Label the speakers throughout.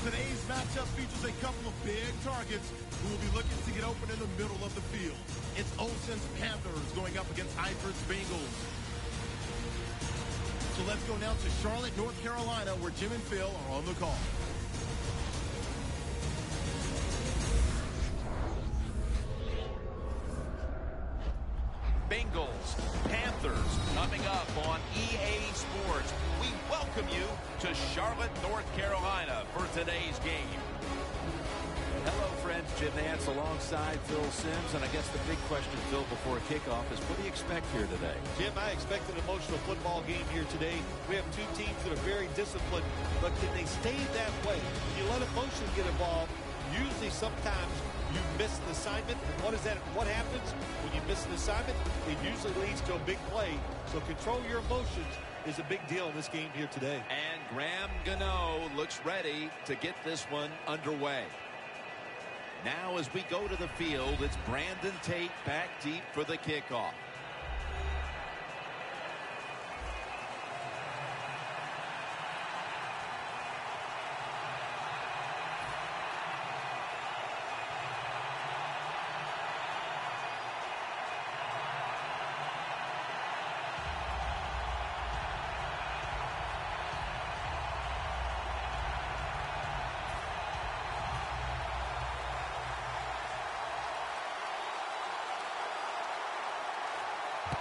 Speaker 1: Today's matchup features a couple of big targets who will be looking to get open in the middle of the field. It's Olsen's Panthers going up against Eifert Bengals. So let's go now to Charlotte, North Carolina, where Jim and Phil are on the call.
Speaker 2: Bengals, Panthers, coming up on EA Sports. We welcome you to Charlotte, North Carolina for today's game.
Speaker 3: Hello, friends. Jim Nance alongside Phil Simms. And I guess the big question, Phil, before kickoff is what do you expect here today?
Speaker 4: Jim, I expect an emotional football game here today. We have two teams that are very disciplined, but can they stay that way? When you let emotion get involved, usually sometimes you miss an assignment. And what happens when you miss an assignment? It usually leads to a big play. So control your emotions is a big deal in this game here today.
Speaker 2: And Graham Gano looks ready to get this one underway. Now as we go to the field, it's Brandon Tate back deep for the kickoff.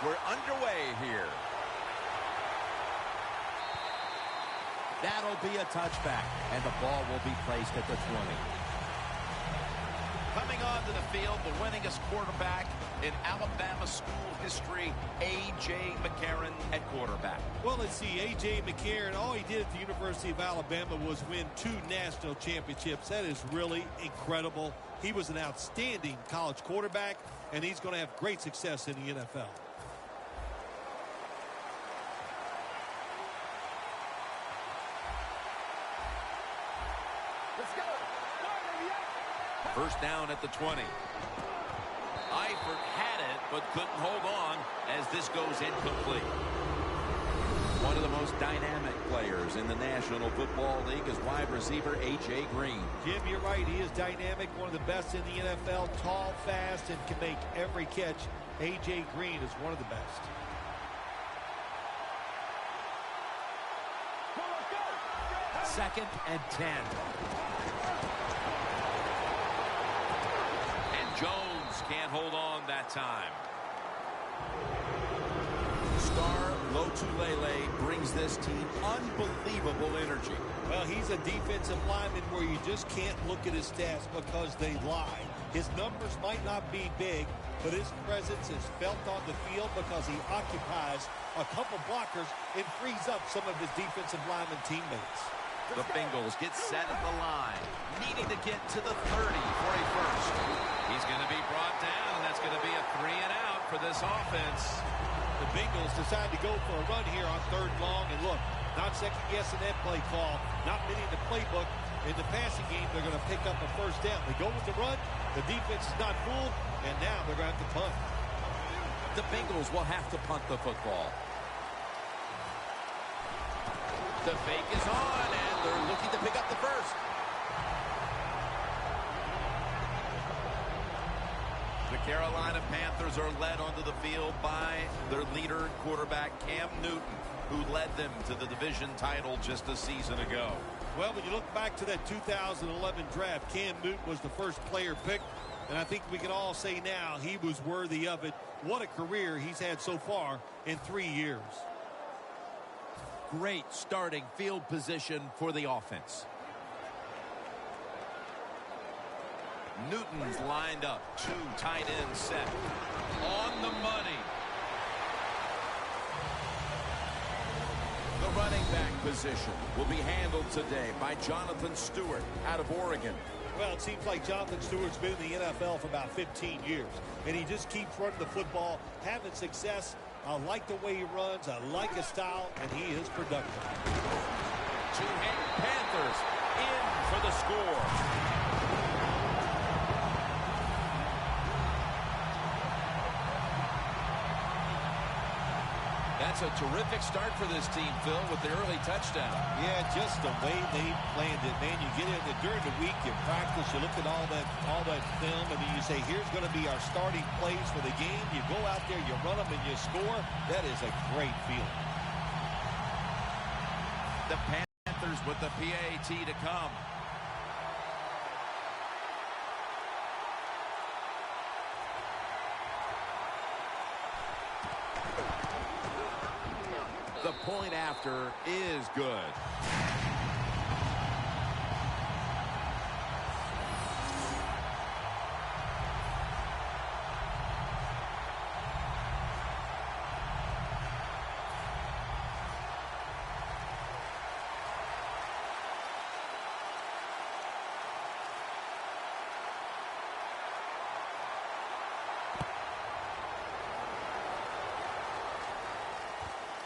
Speaker 2: We're underway here.
Speaker 3: That'll be a touchback, and the ball will be placed at the 20.
Speaker 2: Coming onto the field, the winningest quarterback in Alabama school history, A.J. McCarron at quarterback.
Speaker 4: Well, let's see. A.J. McCarron, all he did at the University of Alabama was win 2 national championships. That is really incredible. He was an outstanding college quarterback, and he's going to have great success in the NFL.
Speaker 2: First down at the 20. Eifert had it, but couldn't hold on as this goes incomplete.
Speaker 3: One of the most dynamic players in the National Football League is wide receiver A.J. Green.
Speaker 4: Jim, you're right. He is dynamic, one of the best in the NFL, tall, fast, and can make every catch. A.J. Green is one of the best.
Speaker 3: Second and 10.
Speaker 2: Jones can't hold on that time.
Speaker 3: Star Lotulelei brings this team unbelievable energy.
Speaker 4: Well, he's a defensive lineman where you just can't look at his stats because they lie. His numbers might not be big, but his presence is felt on the field because he occupies a couple blockers and frees up some of his defensive lineman teammates.
Speaker 2: The Bengals get set at the line, needing to get to the 30 for a first. He's going to be brought down, and that's going to be a 3 and out for this offense.
Speaker 4: The Bengals decide to go for a run here on 3rd and long, and look, not second-guessing that play call, not many in the playbook. In the passing game, they're going to pick up a first down. They go with the run, the defense is not fooled, and now they're going to have to punt.
Speaker 3: The Bengals will have to punt the football.
Speaker 2: The fake is on, and they're looking to pick up the first. The Carolina Panthers are led onto the field by their leader quarterback, Cam Newton, who led them to the division title just a season ago.
Speaker 4: Well, when you look back to that 2011 draft, Cam Newton was the first player picked, and I think we can all say now he was worthy of it. What a career he's had so far in 3 years.
Speaker 3: Great starting field position for the offense.
Speaker 2: Newton's lined up, 2 tight ends set. On the money.
Speaker 3: The running back position will be handled today by Jonathan Stewart out of Oregon.
Speaker 4: Well, it seems like Jonathan Stewart's been in the NFL for about 15 years, and he just keeps running the football, having success. I like the way he runs. I like his style, and he is productive.
Speaker 2: Panthers in for the score.
Speaker 3: That's a terrific start for this team, Phil, with the early touchdown.
Speaker 4: Yeah, just the way they planned it, man. You get in there during the week, you practice, you look at all that film, and then you say, here's going to be our starting plays for the game. You go out there, you run them, and you score. That is a great feeling.
Speaker 2: The Panthers with the PAT to come. The point after is good.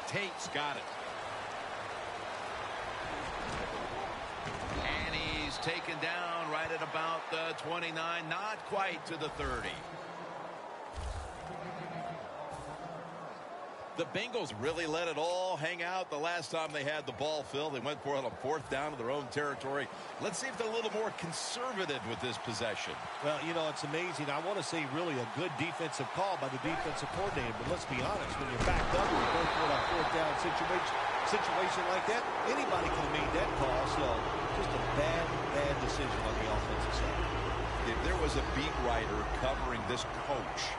Speaker 2: Tate's got it. And he's taken down right at about the 29, not quite to the 30. The Bengals really let it all hang out the last time they had the ball, Phil. They went for it on 4th down to their own territory. Let's see if they're a little more conservative with this possession.
Speaker 4: Well, you know, it's amazing. I want to say really a good defensive call by the defensive coordinator. But let's be honest, when you're backed up and you go for it on 4th down situation like that, anybody could have made that call. So just a bad decision on the offensive side.
Speaker 2: If there was a beat writer covering this coach,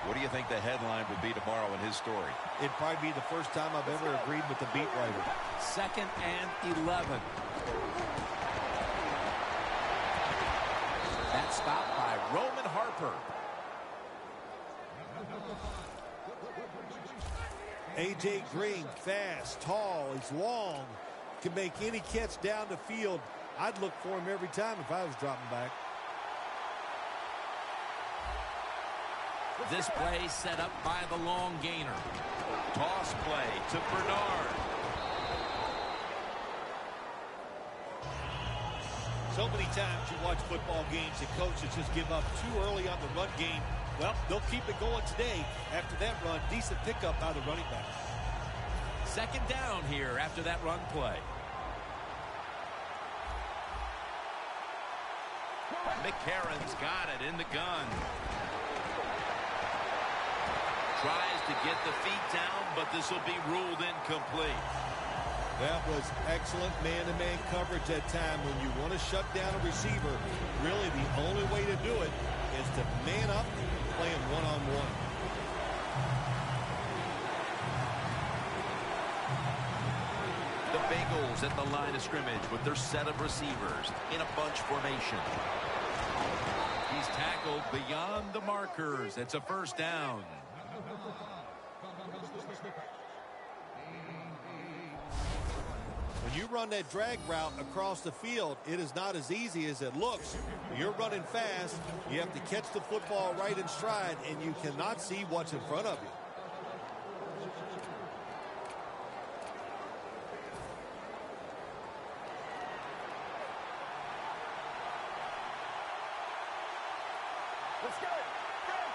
Speaker 2: what do you think the headline would be tomorrow in his story?
Speaker 4: It'd probably be the first time I've ever agreed with the beat writer.
Speaker 3: 2nd and 11. That stopped by
Speaker 2: Roman Harper.
Speaker 4: A.J. Green, fast, tall, he's long, can make any catch down the field. I'd look for him every time if I was dropping back.
Speaker 3: this play set up by the long gainer.
Speaker 2: Toss play to Bernard.
Speaker 4: So many times you watch football games and coaches just give up too early on the run game. Well, they'll keep it going today. After that run, decent pickup by the running back.
Speaker 3: 2nd down here after that run play.
Speaker 2: McCarron's got it in the gun. Tries to get the feet down, but this will be ruled incomplete.
Speaker 4: That was excellent man-to-man coverage that time. When you want to shut down a receiver, really the only way to do it is to man up, playing one-on-one.
Speaker 2: The Bengals at the line of scrimmage with their set of receivers in a bunch formation.
Speaker 3: He's tackled beyond the markers. It's a 1st down.
Speaker 4: When you run that drag route across the field, it is not as easy as it looks. You're running fast. You have to catch the football right in stride, and you cannot see what's in front of you.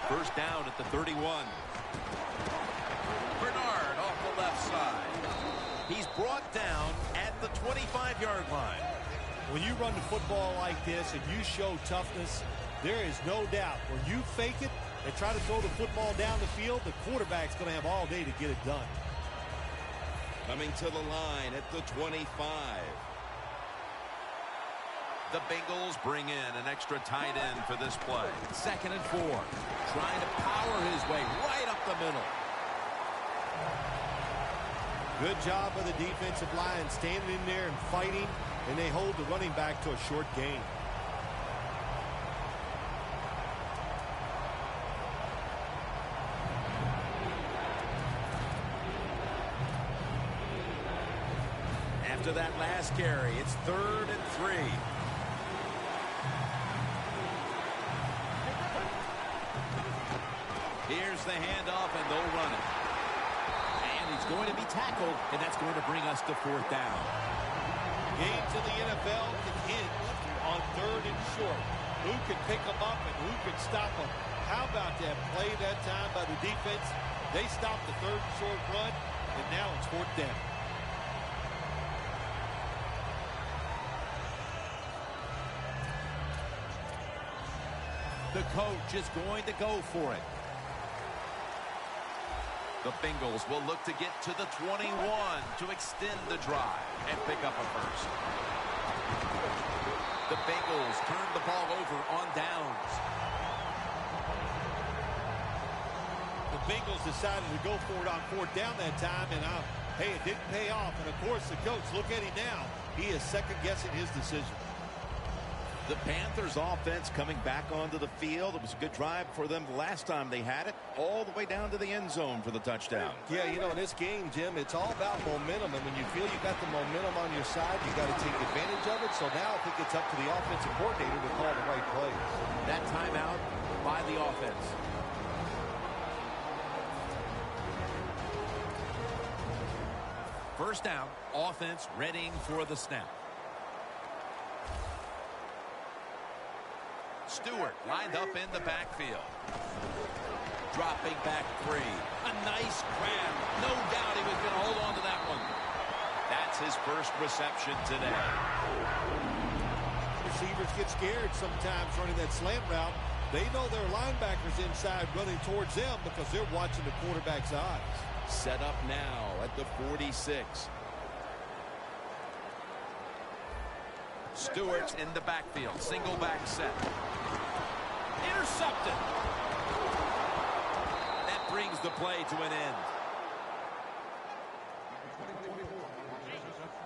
Speaker 2: First down at the 31.
Speaker 3: Bernard off the left side.
Speaker 2: He's brought down at the 25-yard line.
Speaker 4: When you run the football like this and you show toughness, there is no doubt. When you fake it and try to throw the football down the field, the quarterback's going to have all day to get it done.
Speaker 2: Coming to the line at the 25. The Bengals bring in an extra tight end for this play.
Speaker 3: 2nd and 4. Trying to power his way right up the middle.
Speaker 4: Good job by the defensive line standing in there and fighting, and they hold the running back to a short gain.
Speaker 3: After that last carry, it's 3rd and 3.
Speaker 2: Here's the handoff, and they'll run it.
Speaker 3: And he's going to be tackled, and that's going to bring us to 4th down.
Speaker 4: Games in the NFL can hinge on 3rd and short. Who can pick them up and who can stop them? How about that play that time by the defense? They stopped the 3rd and short run, and now it's 4th down.
Speaker 2: The coach is going to go for it. The Bengals will look to get to the 21 to extend the drive and pick up a first. The Bengals turn the ball over on downs.
Speaker 4: The Bengals decided to go for it on 4th down that time, and hey, it didn't pay off. And, of course, the coach, look at him now. He is second-guessing his decision.
Speaker 2: The Panthers offense coming back onto the field. It was a good drive for them the last time they had it, all the way down to the end zone for the touchdown.
Speaker 4: Yeah, you know, in this game, Jim, it's all about momentum. And when you feel you got the momentum on your side, you got to take advantage of it. So now I think it's up to the offensive coordinator to call the right plays.
Speaker 2: That timeout by the offense. First down, offense readying for the snap. Stewart lined up in the backfield. Dropping back 3. A nice grab. No doubt he was going to hold on to that one. That's his first reception today.
Speaker 4: Receivers get scared sometimes running that slant route. They know their linebackers inside running towards them because they're watching the quarterback's eyes.
Speaker 2: Set up now at the 46. Stewart's in the backfield. Single back set. Intercepted. That brings the play to an end.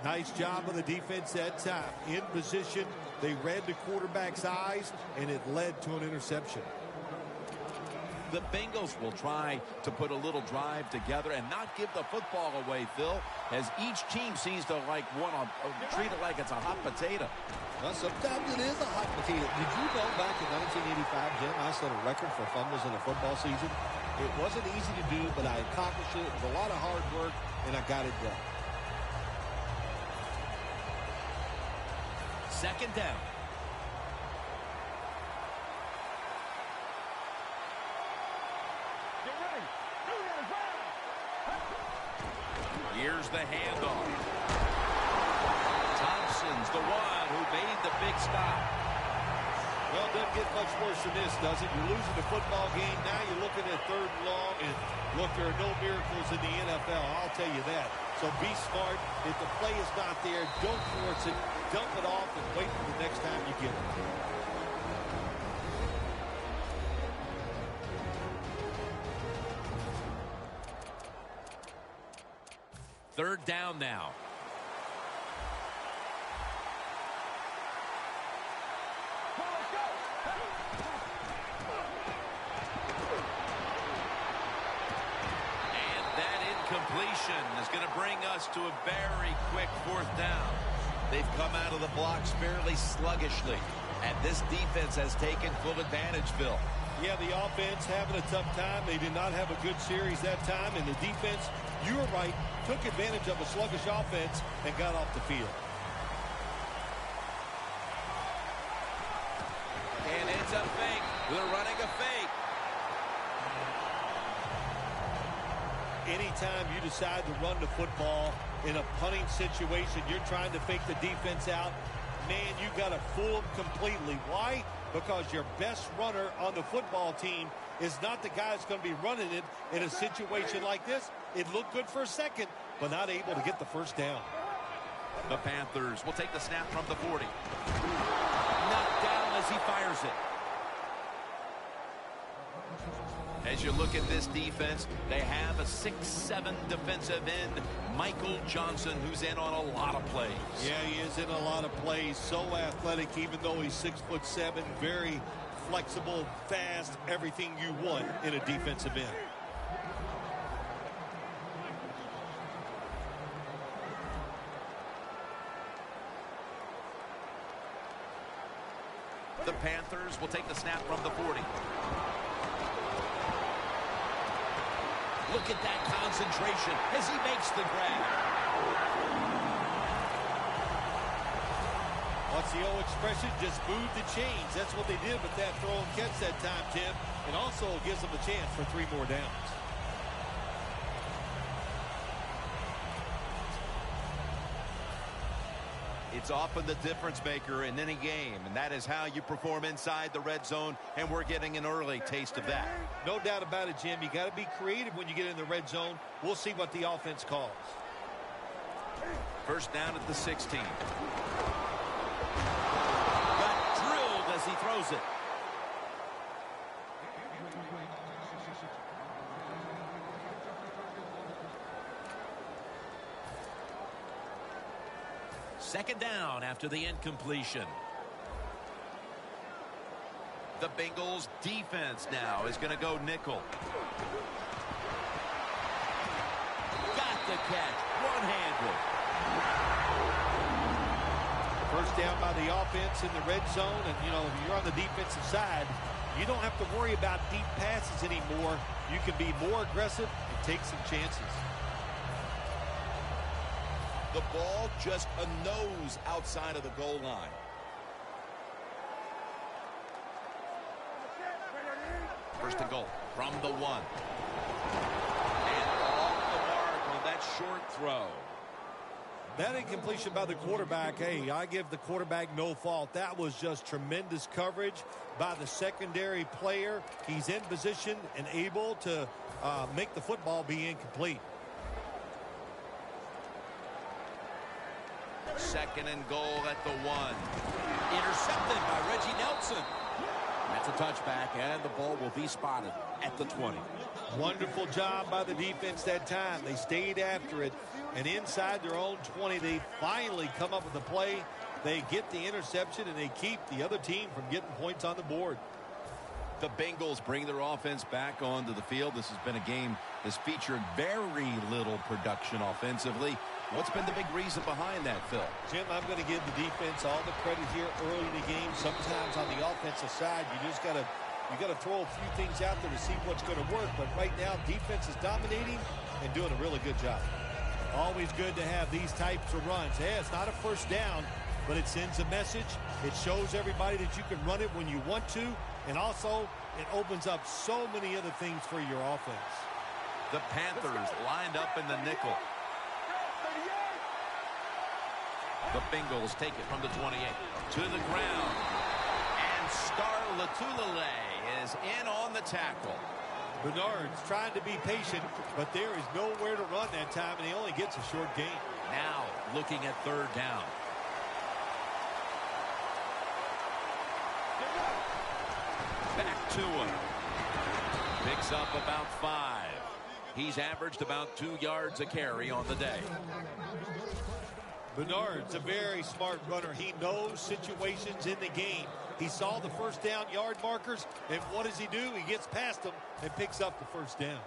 Speaker 4: Nice job of the defense that time. In position, they read the quarterback's eyes, and it led to an interception.
Speaker 2: The Bengals will try to put a little drive together and not give the football away, Phil, as each team seems to treat it like it's a hot potato.
Speaker 4: Well, sometimes it is a hot potato. Did you know back in 1985, Jim, I set a record for fumbles in a football season? It wasn't easy to do, but I accomplished it. It was a lot of hard work, and I got it done.
Speaker 2: Second down. Here's the handoff. Thompson's the one who made the big stop.
Speaker 4: Well, it doesn't get much worse than this, does it? You're losing the football game. Now you're looking at 3rd and long. And look, there are no miracles in the NFL. I'll tell you that. So be smart. If the play is not there, don't force it. Dump it off and wait for the next time you get it.
Speaker 2: Third down now. And that incompletion is going to bring us to a very quick 4th down. They've come out of the blocks fairly sluggishly, and this defense has taken full advantage, Phil.
Speaker 4: Yeah, the offense having a tough time. They did not have a good series that time, and the defense, you were right, took advantage of a sluggish offense and got off the field.
Speaker 2: And it's a fake. They're running a fake.
Speaker 4: Anytime you decide to run the football in a punting situation, you're trying to fake the defense out, man, you got to fool them completely. Why? Because your best runner on the football team is not the guy that's going to be running it in a situation like this. It looked good for a second, but not able to get the first down.
Speaker 2: The Panthers will take the snap from the 40. Knocked down as he fires it. As you look at this defense, they have a 6'7" defensive end, Michael Johnson, who's in on a lot of plays.
Speaker 4: Yeah, he is in a lot of plays. So athletic, even though he's 6'7", very flexible, fast, everything you want in a defensive end.
Speaker 2: The Panthers will take the snap from the 40. Look at that concentration as he makes the grab.
Speaker 4: What's the old expression? Just move the chains. That's what they did with that throw and catch that time, Tim. And also gives them a chance for 3 more downs.
Speaker 2: It's often the difference maker in any game, and that is how you perform inside the red zone, and we're getting an early taste of that.
Speaker 4: No doubt about it, Jim. You got to be creative when you get in the red zone. We'll see what the offense calls.
Speaker 2: First down at the 16. Got drilled as he throws it. Second down after the incompletion. The Bengals defense now is going to go nickel. Got the catch, one-handed.
Speaker 4: First down by the offense in the red zone, and you know, if you're on the defensive side, you don't have to worry about deep passes anymore. You can be more aggressive and take some chances.
Speaker 2: The ball just a nose outside of the goal line. First and goal from the 1. And off the mark on that short throw.
Speaker 4: That incompletion by the quarterback, hey, I give the quarterback no fault. That was just tremendous coverage by the secondary player. He's in position and able to make the football be incomplete.
Speaker 2: Second and goal at the 1. Intercepted by Reggie Nelson. That's a touchback, and the ball will be spotted at the 20.
Speaker 4: Wonderful job by the defense that time. They stayed after it, and inside their own 20, they finally come up with the play. They get the interception, and they keep the other team from getting points on the board.
Speaker 2: The Bengals bring their offense back onto the field. This has been a game that's featured very little production offensively. What's been the big reason behind that, Phil?
Speaker 4: Jim, I'm going to give the defense all the credit here early in the game. Sometimes on the offensive side, you just got to throw a few things out there to see what's going to work. But right now, defense is dominating and doing a really good job. Always good to have these types of runs. Hey, it's not a first down, but it sends a message. It shows everybody that you can run it when you want to. And also, it opens up so many other things for your offense.
Speaker 2: The Panthers lined up in the nickel. The Bengals take it from the 28 to the ground. And Star Latulele is in on the tackle.
Speaker 4: Bernard's trying to be patient, but there is nowhere to run that time, and he only gets a short gain.
Speaker 2: Now looking at third down. Back to him. Picks up about 5. He's averaged about 2 yards a carry on the day.
Speaker 4: Bernard's a very smart runner. He knows situations in the game. He saw the first down yard markers, and what does he do? He gets past them and picks up the first down.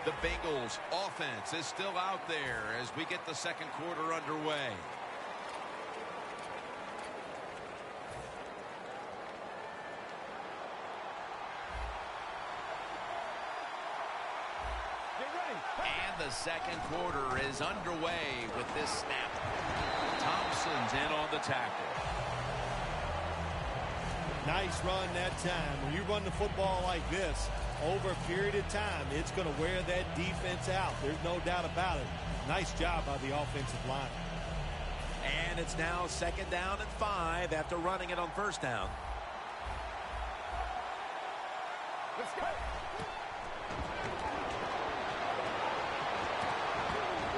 Speaker 2: The Bengals offense is still out there as we get the second quarter underway. And the second quarter is underway with this snap. Thompson's in on the tackle.
Speaker 4: Nice run that time. When you run the football like this, over a period of time, it's going to wear that defense out. There's no doubt about it. Nice job by the offensive line.
Speaker 2: And it's now second down and 5 after running it on first down. Let's go.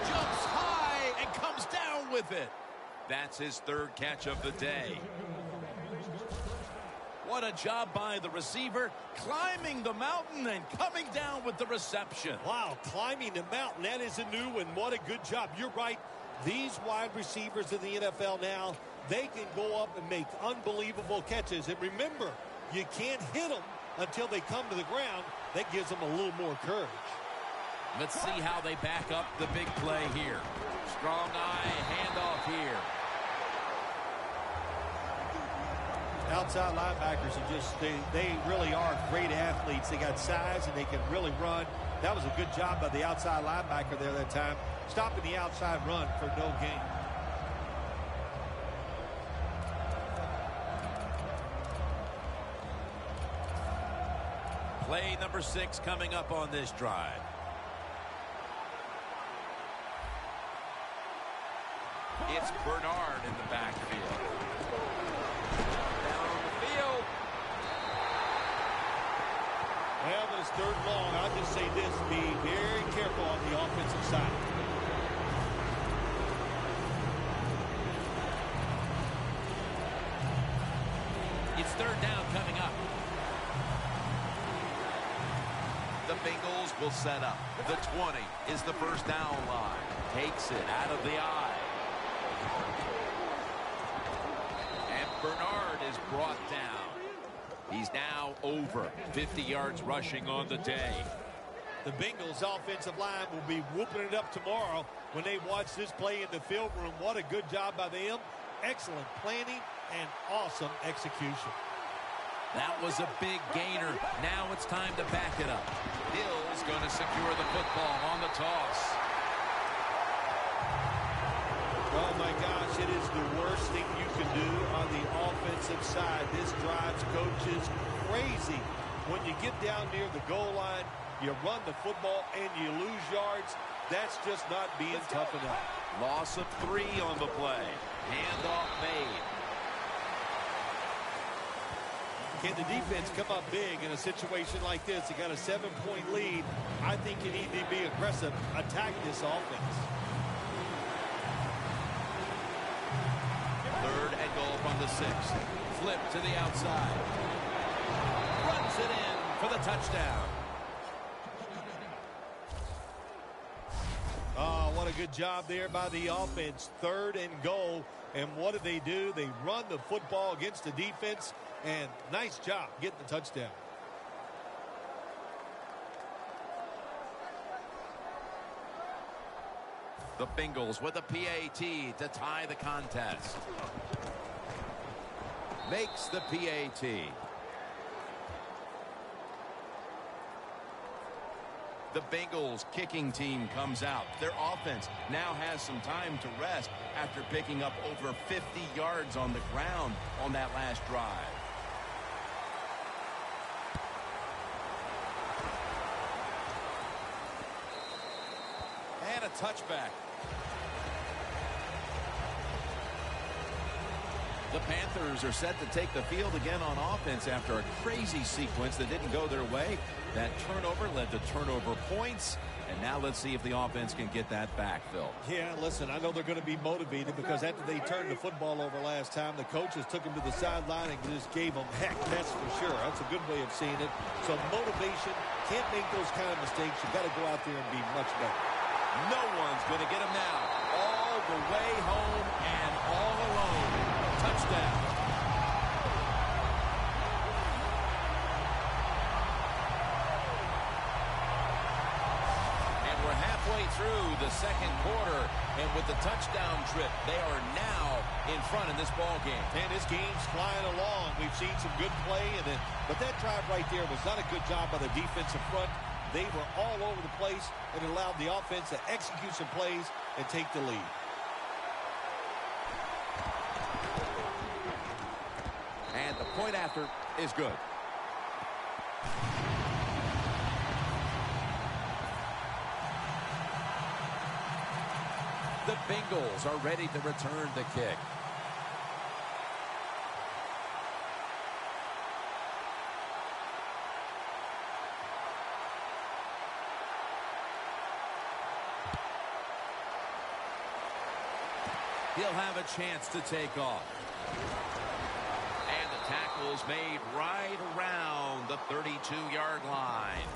Speaker 2: Jumps high and comes down with it. That's his third catch of the day. What a job by the receiver, climbing the mountain and coming down with the reception.
Speaker 4: Wow, climbing the mountain, that is a new one. What a good job. You're right. These wide receivers in the NFL now, they can go up and make unbelievable catches. And remember, you can't hit them until they come to the ground. That gives them a little more courage.
Speaker 2: Let's see how they back up the big play here. Strong eye, handoff here.
Speaker 4: Outside linebackers are just, they really are great athletes. They got size and they can really run. That was a good job by the outside linebacker there that time, stopping the outside run for no gain.
Speaker 2: Play number 6 coming up on this drive. It's Bernard in the backfield. Down the field.
Speaker 4: Well, but it's 3rd and long. I'll just say this. Be very careful on the offensive side.
Speaker 2: It's 3rd down coming up. The Bengals will set up. The 20 is the first down line. Takes it out of the eye. And Bernard is brought down. He's now over 50 yards rushing on the day.
Speaker 4: The Bengals offensive line will be whooping it up tomorrow when they watch this play in the film room. What a good job by them. Excellent planning and awesome execution.
Speaker 2: That was a big gainer. Now it's time to back it up. Hill's going to secure the football on the toss.
Speaker 4: Oh, my gosh, it is the worst thing you can do on the offensive side. This drives coaches crazy. When you get down near the goal line, you run the football and you lose yards. That's just not being tough enough.
Speaker 2: Loss of 3 on the play. Handoff made.
Speaker 4: Can the defense come up big in a situation like this? You got a 7-point lead. I think you need to be aggressive. Attack this offense.
Speaker 2: 3rd and goal from the 6. Flip to the outside. Runs it in for the touchdown.
Speaker 4: Oh, what a good job there by the offense. 3rd and goal. And what do? They run the football against the defense. And nice job getting the touchdown.
Speaker 2: The Bengals with a PAT to tie the contest. Makes the PAT. The Bengals kicking team comes out. Their offense now has some time to rest after picking up over 50 yards on the ground on that last drive. And a touchback. The Panthers are set to take the field again on offense after a crazy sequence that didn't go their way. That turnover led to turnover points. And now let's see if the offense can get that back, Phil.
Speaker 4: Yeah, listen, I know they're going to be motivated because after they turned the football over last time, the coaches took them to the sideline and just gave them heck. That's for sure. That's a good way of seeing it. So motivation, can't make those kind of mistakes. You've got to go out there and be much better.
Speaker 2: No one's going to get him now. All the way home and all alone. Touchdown. And we're halfway through the second quarter. And with the touchdown trip, they are now in front in this ball game.
Speaker 4: And this game's flying along. We've seen some good play in it. But that drive right there was not a good job by the defensive front. They were all over the place and allowed the offense to execute some plays and take the lead.
Speaker 2: And the point after is good. The Bengals are ready to return the kick. He'll have a chance to take off. And the tackle's made right around the 32-yard line.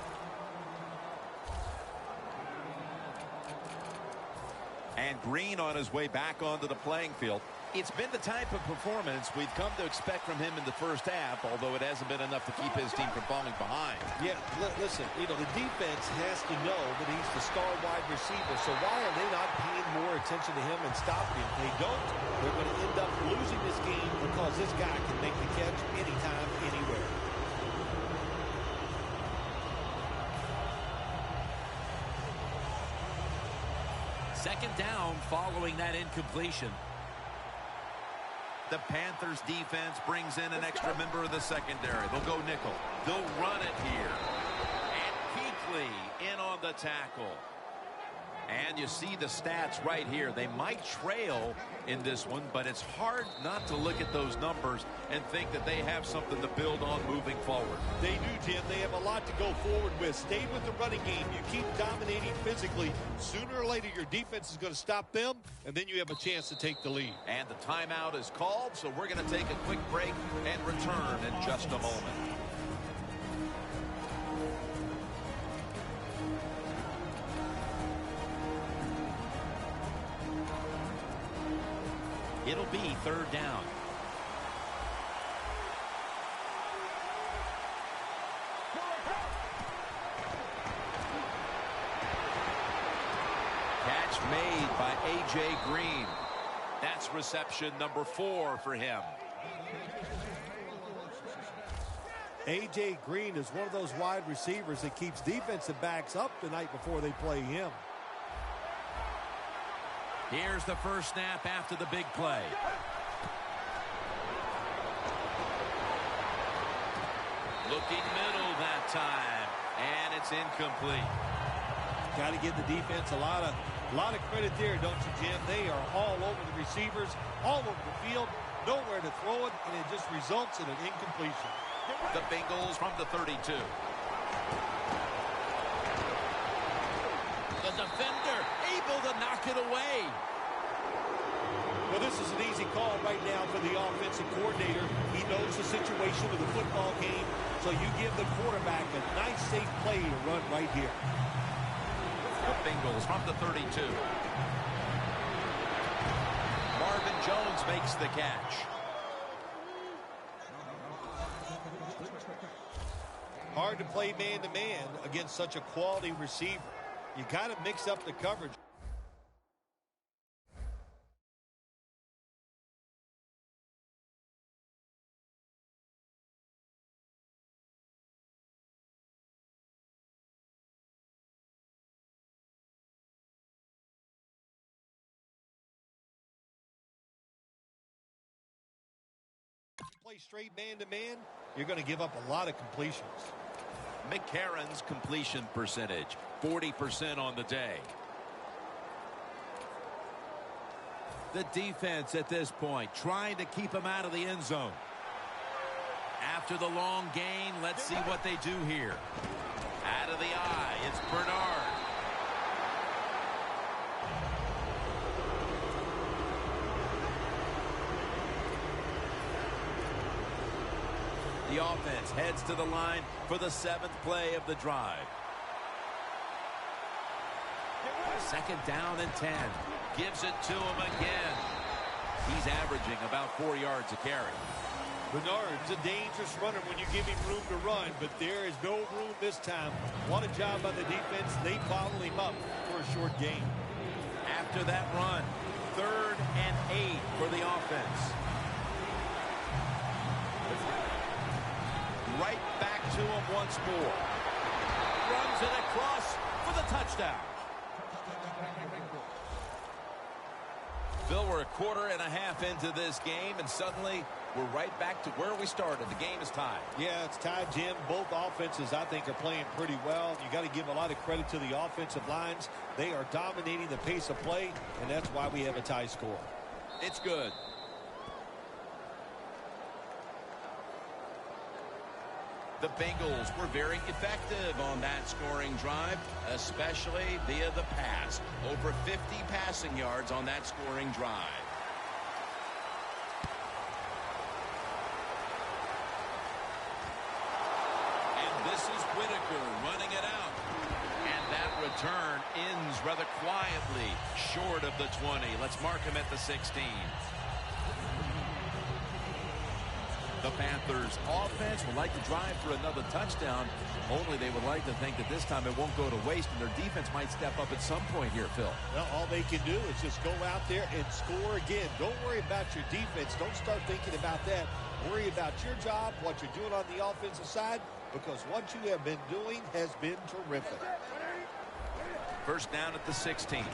Speaker 2: And Green on his way back onto the playing field. It's been the type of performance we've come to expect from him in the first half, although it hasn't been enough to keep his team from falling behind.
Speaker 4: Yeah, listen, the defense has to know that he's the star wide receiver, so why are they not paying more attention to him and stopping him? If they don't, they're going to end up losing this game because this guy can make the catch anytime, anywhere.
Speaker 2: Second down following that incompletion. The Panthers defense brings in an extra member of the secondary. They'll go nickel. They'll run it here. the tackle. And you see the stats right here. They might trail in this one, but it's hard not to look at those numbers and think that they have something to build on moving forward.
Speaker 4: They do, Jim. They have a lot to go forward with. Stay with the running game. You keep dominating physically. Sooner or later, your defense is going to stop them, and then you have a chance to take the lead.
Speaker 2: And the timeout is called, so we're going to take a quick break and return in just a moment. It'll be third down. Catch made by A.J. Green. That's reception number 4 for him.
Speaker 4: A.J. Green is one of those wide receivers that keeps defensive backs up the night before they play him.
Speaker 2: Here's the first snap after the big play. Looking middle that time, and it's incomplete.
Speaker 4: Got to give the defense a lot of credit there, don't you, Jim? They are all over the receivers, all over the field, nowhere to throw it, and it just results in an incompletion.
Speaker 2: The Bengals from the 32. The defender able to knock it away.
Speaker 4: Well, this is an easy call right now for the offensive coordinator. He knows the situation of the football game, so you give the quarterback a nice, safe play to run right here.
Speaker 2: The Bengals from the 32. Marvin Jones makes the catch.
Speaker 4: Hard to play man-to-man against such a quality receiver. You kind of mix up the coverage. Play straight man-to-man, you're going to give up a lot of completions.
Speaker 2: McCarron's completion percentage, 40% on the day. The defense at this point trying to keep him out of the end zone. After the long gain, let's see what they do here. Out of the eye, it's Bernard. The offense heads to the line for the 7th play of the drive. Second down and 10. Gives it to him again. He's averaging about 4 yards a carry.
Speaker 4: Bernard's a dangerous runner when you give him room to run, but there is no room this time. What a job by the defense. They bottle him up for a short gain.
Speaker 2: After that run, 3rd and 8 for the offense. Right back to him once more. Runs it across for the touchdown. Phil, we're a quarter and a half into this game, and suddenly we're right back to where we started. The game is tied.
Speaker 4: Yeah, it's tied, Jim. Both offenses, I think, are playing pretty well. You got to give a lot of credit to the offensive lines. They are dominating the pace of play, and that's why we have a tie score.
Speaker 2: It's good. The Bengals were very effective on that scoring drive, especially via the pass. Over 50 passing yards on that scoring drive. And this is Whitaker running it out. And that return ends rather quietly, short of the 20. Let's mark him at the 16. The Panthers offense would like to drive for another touchdown, only they would like to think that this time it won't go to waste, and their defense might step up at some point here, Phil.
Speaker 4: Well, all they can do is just go out there and score again. Don't worry about your defense. Don't start thinking about that. Worry about your job, what you're doing on the offensive side, because what you have been doing has been terrific.
Speaker 2: First down at the 16.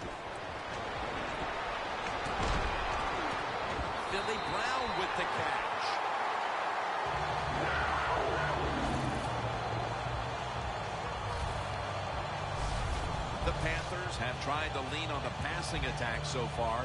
Speaker 2: Billy Brown with the catch. The Panthers have tried to lean on the passing attack so far.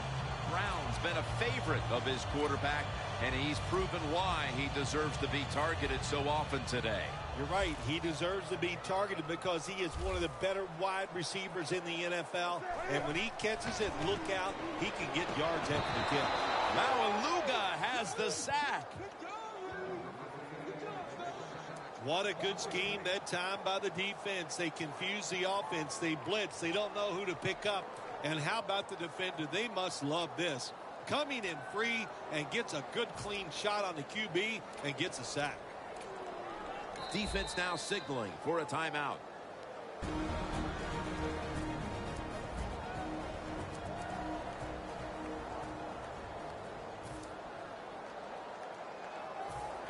Speaker 2: Brown's been a favorite of his quarterback, and he's proven why he deserves to be targeted so often today.
Speaker 4: You're right. He deserves to be targeted because he is one of the better wide receivers in the NFL. And when he catches it, look out, he can get yards after the kick.
Speaker 2: Maualuga has the sack.
Speaker 4: What a good scheme that time by the defense. They confuse the offense. They blitz. They don't know who to pick up. And how about the defender? They must love this. Coming in free and gets a good clean shot on the QB and gets a sack.
Speaker 2: Defense now signaling for a timeout.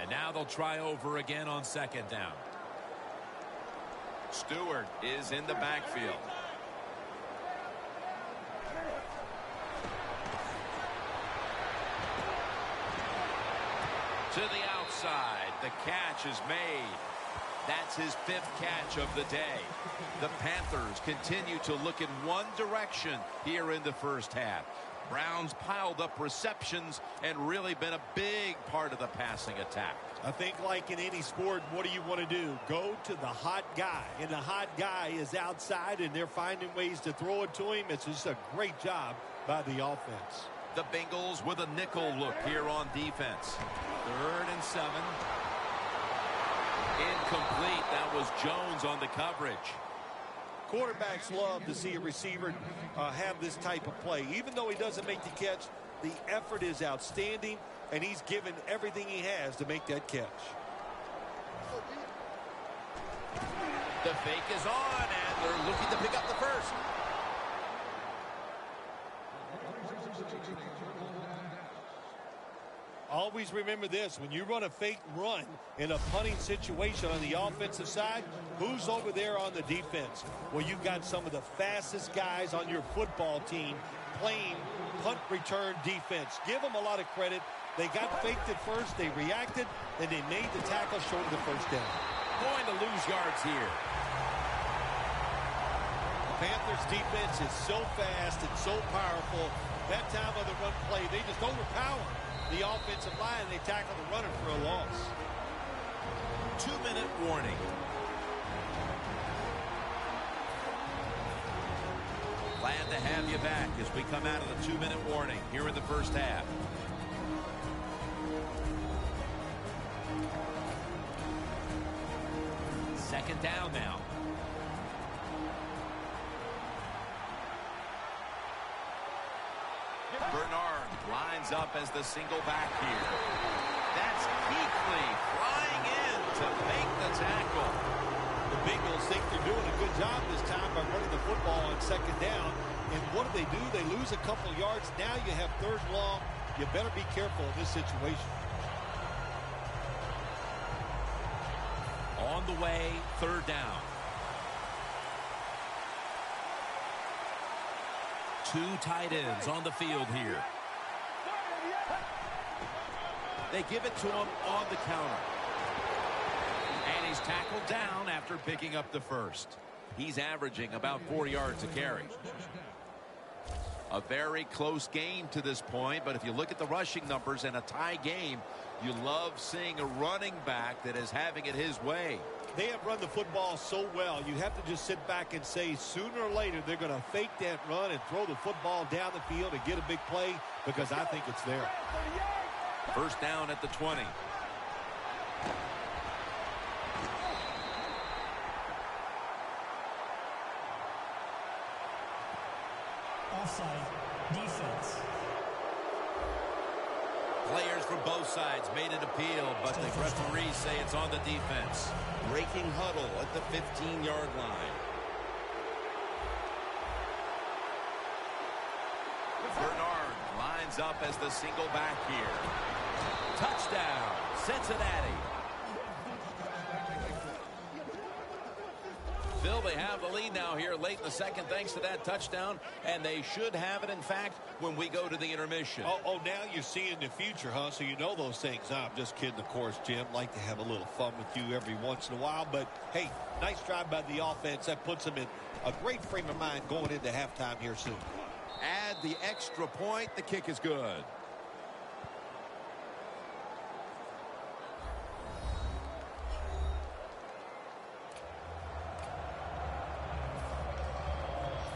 Speaker 2: And now they'll try over again on second down. Stewart is in the backfield. To the outside. The catch is made. That's his 5th catch of the day. The Panthers continue to look in one direction here in the first half. Brown's piled up receptions and really been a big part of the passing attack.
Speaker 4: I think like in any sport, what do you want to do? Go to the hot guy. And the hot guy is outside, and they're finding ways to throw it to him. It's just a great job by the offense.
Speaker 2: The Bengals with a nickel look here on defense. 3rd and 7. Incomplete. That was Jones on the coverage.
Speaker 4: Quarterbacks love to see a receiver have this type of play. Even though he doesn't make the catch, the effort is outstanding, and he's given everything he has to make that catch.
Speaker 2: The fake is on, and they're looking to pick up the first.
Speaker 4: Always remember this. When you run a fake run in a punting situation on the offensive side, who's over there on the defense? Well, you've got some of the fastest guys on your football team playing punt return defense. Give them a lot of credit. They got faked at first. They reacted, and they made the tackle short of the first down.
Speaker 2: Going to lose yards here.
Speaker 4: Panthers defense is so fast and so powerful. That time of the run play, they just overpower the offensive line. They tackle the runner for a loss.
Speaker 2: 2-minute warning. Glad to have you back as we come out of the 2-minute warning here in the first half. Second down now. Bernard lines up as the single back here. That's Kuechly flying in to make the tackle.
Speaker 4: The Bengals think they're doing a good job this time by running the football on second down. And what do? They lose a couple yards. Now you have 3rd and long. You better be careful in this situation.
Speaker 2: On the way, 3rd down. 2 tight ends on the field here. They give it to him on the counter. And he's tackled down after picking up the first. He's averaging about 4 yards a carry. A very close game to this point, but if you look at the rushing numbers in a tie game, you love seeing a running back that is having it his way.
Speaker 4: They have run the football so well, you have to just sit back and say sooner or later they're going to fake that run and throw the football down the field and get a big play, because I think it's there.
Speaker 2: First down at the 20.
Speaker 5: Offside. Defense.
Speaker 2: Players from both sides made an appeal, but the referees say it's on the defense. Breaking huddle at the 15-yard line. Bernard lines up as the single back here. Touchdown, Cincinnati. Phil, they have the lead now here late in the second thanks to that touchdown, and they should have it, in fact, when we go to the intermission.
Speaker 4: Oh, now you're seeing the future, huh? So you know those things. I'm just kidding, of course, Jim. Like to have a little fun with you every once in a while. But, hey, nice drive by the offense. That puts them in a great frame of mind going into halftime here soon.
Speaker 2: Add the extra point. The kick is good.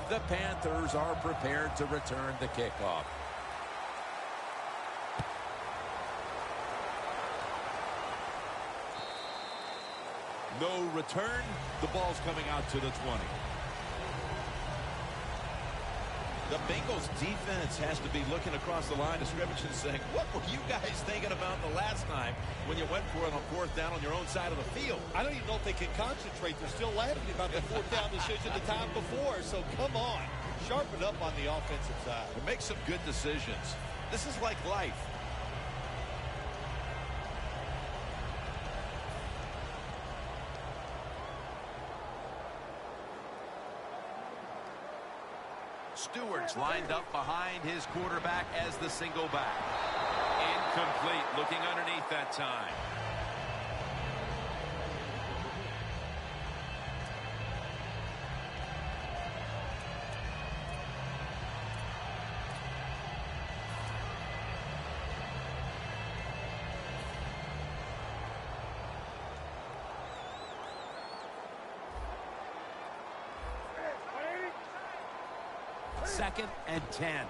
Speaker 2: The Panthers are prepared to return the kickoff. No return. The ball's coming out to the 20. The Bengals defense has to be looking across the line of scrimmage and saying, what were you guys thinking about the last time when you went for it on fourth down on your own side of the field?
Speaker 4: I don't even know if they can concentrate. They're still laughing about the fourth down decision the time before. So come on, sharpen up on the offensive side.
Speaker 2: Make some good decisions. This is like life. Stewart's lined up behind his quarterback as the single back. Incomplete, looking underneath that time. Second and 10.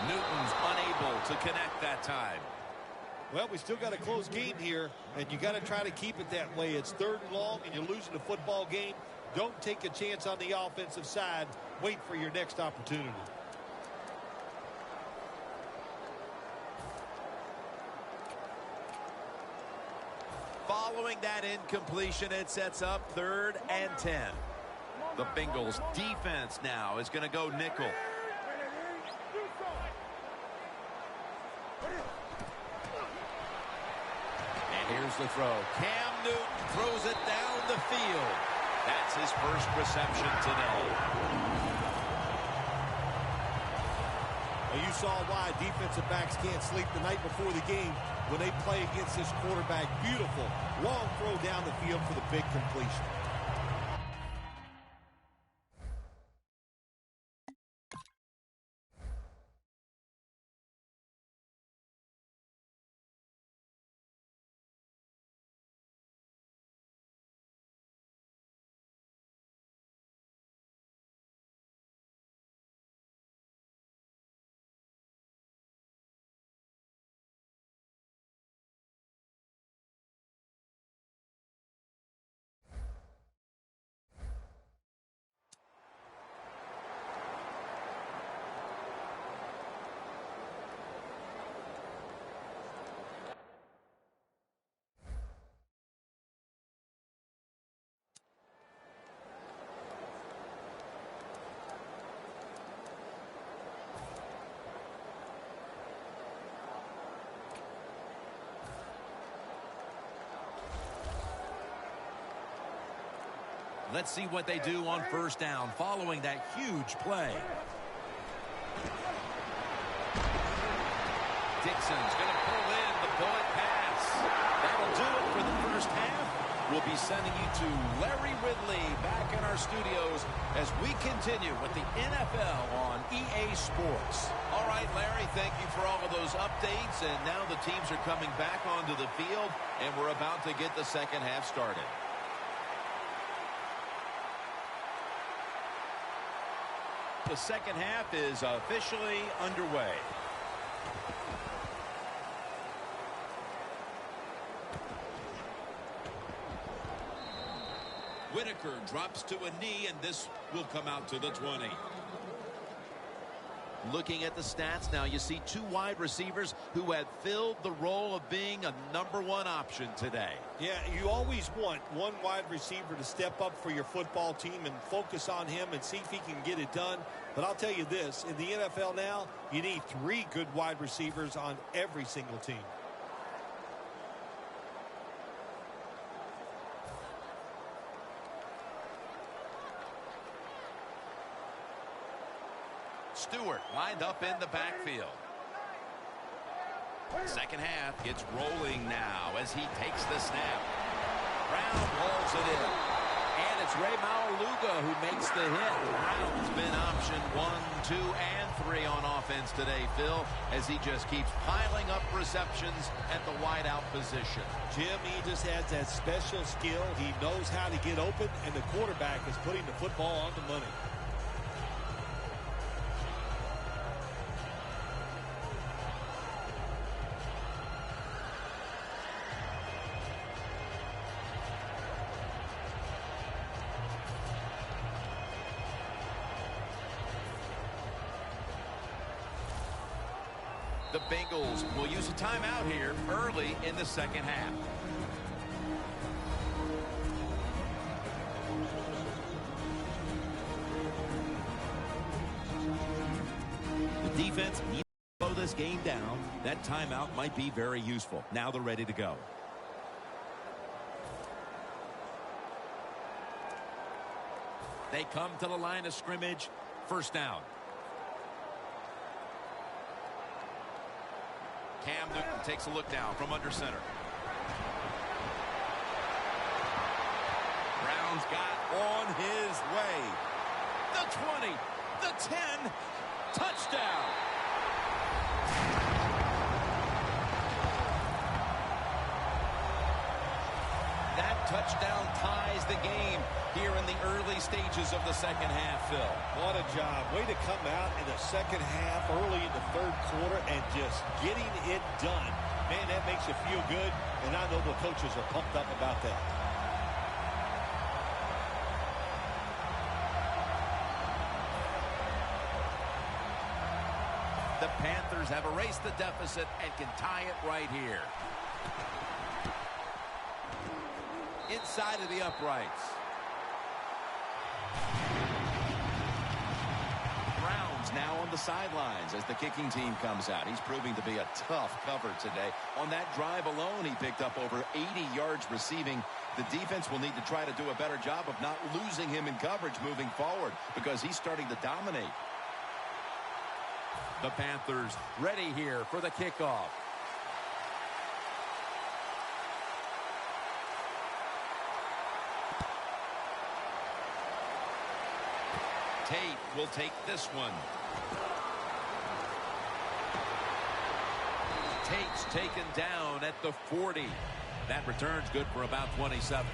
Speaker 2: Newton's unable to connect that time.
Speaker 4: Well, we still got a close game here, and you got to try to keep it that way. It's third and long, and you're losing a football game. Don't take a chance on the offensive side. Wait for your next opportunity.
Speaker 2: Following that incompletion, it sets up 3rd and 10. The Bengals defense now is going to go nickel. And here's the throw. Cam Newton throws it down the field. That's his first reception today.
Speaker 4: Well, you saw why defensive backs can't sleep the night before the game when they play against this quarterback. Beautiful long throw down the field for the big completion.
Speaker 2: Let's see what they do on first down following that huge play. Dixon's going to pull in the bullet pass. That'll do it for the first half. We'll be sending you to Larry Ridley back in our studios as we continue with the NFL on EA Sports. All right, Larry, thank you for all of those updates. And now the teams are coming back onto the field, and we're about to get the second half started. The second half is officially underway. Whitaker drops to a knee, and this will come out to the 20. Looking at the stats now, you see two wide receivers who have filled the role of being a #1 option today.
Speaker 4: Yeah, you always want one wide receiver to step up for your football team and focus on him and see if he can get it done. But I'll tell you this, in the NFL now, you need 3 good wide receivers on every single team.
Speaker 2: Stewart lined up in the backfield. Second half gets rolling now as he takes the snap. Brown hauls it in. And it's Ray Maualuga who makes the hit. Brown's been option 1, 2, and 3 on offense today, Phil, as he just keeps piling up receptions at the wideout position.
Speaker 4: Jim, he just has that special skill. He knows how to get open, and the quarterback is putting the football on the money.
Speaker 2: The Bengals will use a timeout here early in the second half. The defense needs to slow this game down. That timeout might be very useful. Now they're ready to go. They come to the line of scrimmage. First down. Cam Newton takes a look now from under center. Brown's got on his way. The 20, the 10, touchdown. That touchdown ties the game here in the early stages of the second half, Phil.
Speaker 4: What a job. Way to come out in the second half, early in the third quarter, and just getting it done. Man, that makes you feel good, and I know the coaches are pumped up about that.
Speaker 2: The Panthers have erased the deficit and can tie it right here. Inside of the uprights. Browns now on the sidelines as the kicking team comes out. He's proving to be a tough cover today. On that drive alone, he picked up over 80 yards receiving. The defense will need to try to do a better job of not losing him in coverage moving forward because he's starting to dominate. The Panthers ready here for the kickoff. Tate will take this one. Tate's taken down at the 40. That return's good for about 27.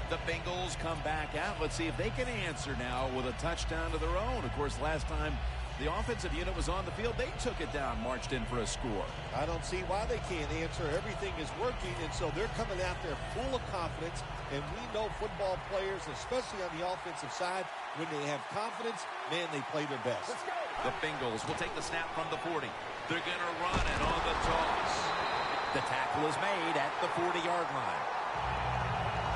Speaker 2: The Bengals come back out. Let's see if they can answer now with a touchdown of their own. Of course, last time the offensive unit was on the field, they took it down, marched in for a score.
Speaker 4: I don't see why they can't answer. Everything is working, and so they're coming out there full of confidence. And we know football players, especially on the offensive side, when they have confidence, man, they play their best.
Speaker 2: The Bengals will take the snap from the 40. They're going to run it on the toss. The tackle is made at the 40-yard line.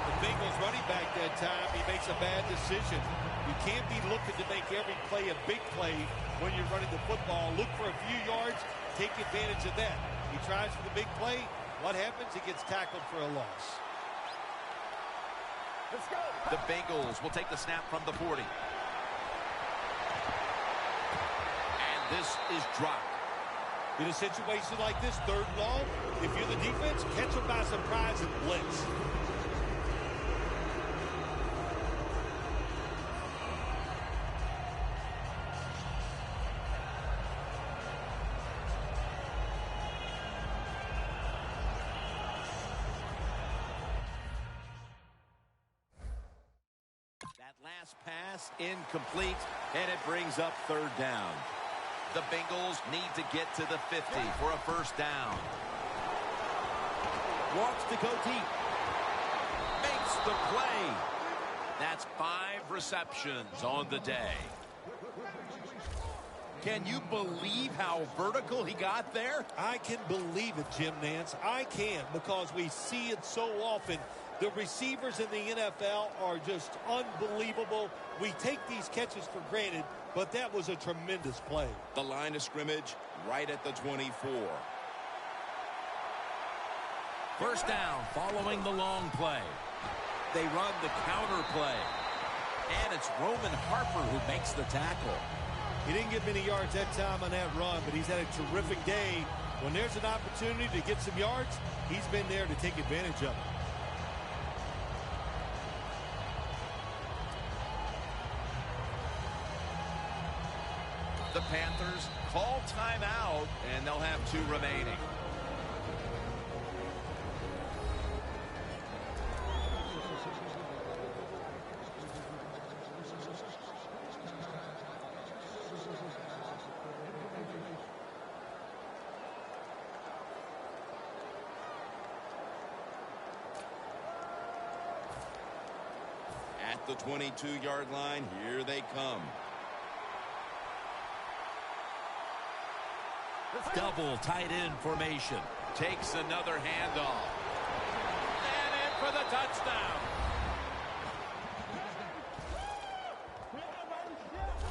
Speaker 4: The Bengals running back that time, he makes a bad decision. You can't be looking to make every play a big play when you're running the football. Look for a few yards, take advantage of that. He tries for the big play. What happens? He gets tackled for a loss.
Speaker 2: Let's go. The Bengals will take the snap from the 40. And this is dropped.
Speaker 4: In a situation like this, third and long, if you're the defense, catch them by surprise and blitz.
Speaker 2: Last pass incomplete, and it brings up third down. The Bengals need to get to the 50 for a first down. Walks to go deep. Makes the play. That's 5 receptions on the day. Can you believe how vertical he got there?
Speaker 4: I can believe it, Jim Nance. I can, because we see it so often. The receivers in the NFL are just unbelievable. We take these catches for granted, but that was a tremendous play.
Speaker 2: The line of scrimmage right at the 24. First down following the long play. They run the counter play. And it's Roman Harper who makes the tackle.
Speaker 4: He didn't get many yards that time on that run, but he's had a terrific day When there's an opportunity to get some yards, he's been there to take advantage of it.
Speaker 2: The Panthers call timeout, and they'll have 2 remaining. At the 22-yard line, here they come.
Speaker 3: Double tight end formation.
Speaker 2: Takes another handoff. And in for the touchdown.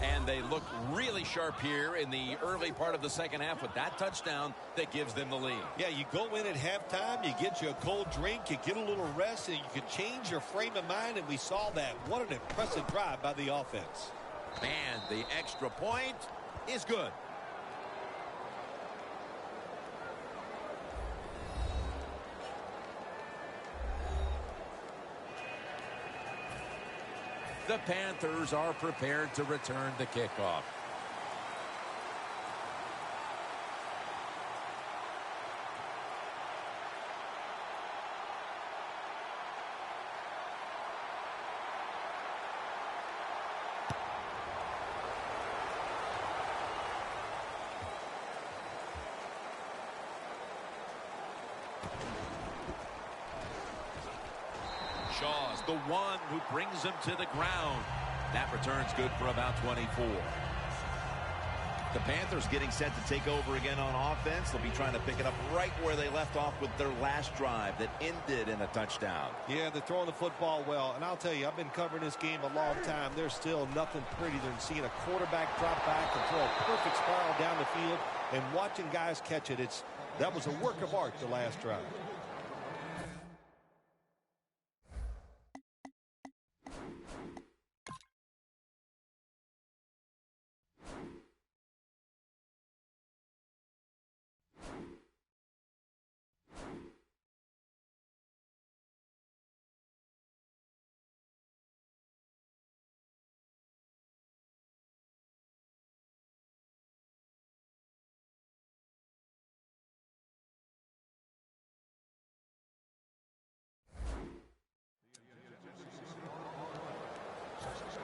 Speaker 2: And they look really sharp here in the early part of the second half with that touchdown that gives them the lead.
Speaker 4: Yeah, you go in at halftime, you get you a cold drink, you get a little rest, and you can change your frame of mind, and we saw that. What an impressive drive by the offense.
Speaker 2: And the extra point is good. The Panthers are prepared to return the kickoff. Shaw's the one who brings him to the ground. That return's good for about 24. The Panthers getting set to take over again on offense. They'll be trying to pick it up right where they left off with their last drive that ended in a touchdown.
Speaker 4: Yeah, they're throwing the football well. And I'll tell you, I've been covering this game a long time. There's still nothing prettier than seeing a quarterback drop back and throw a perfect spiral down the field and watching guys catch it. That was a work of art the last drive.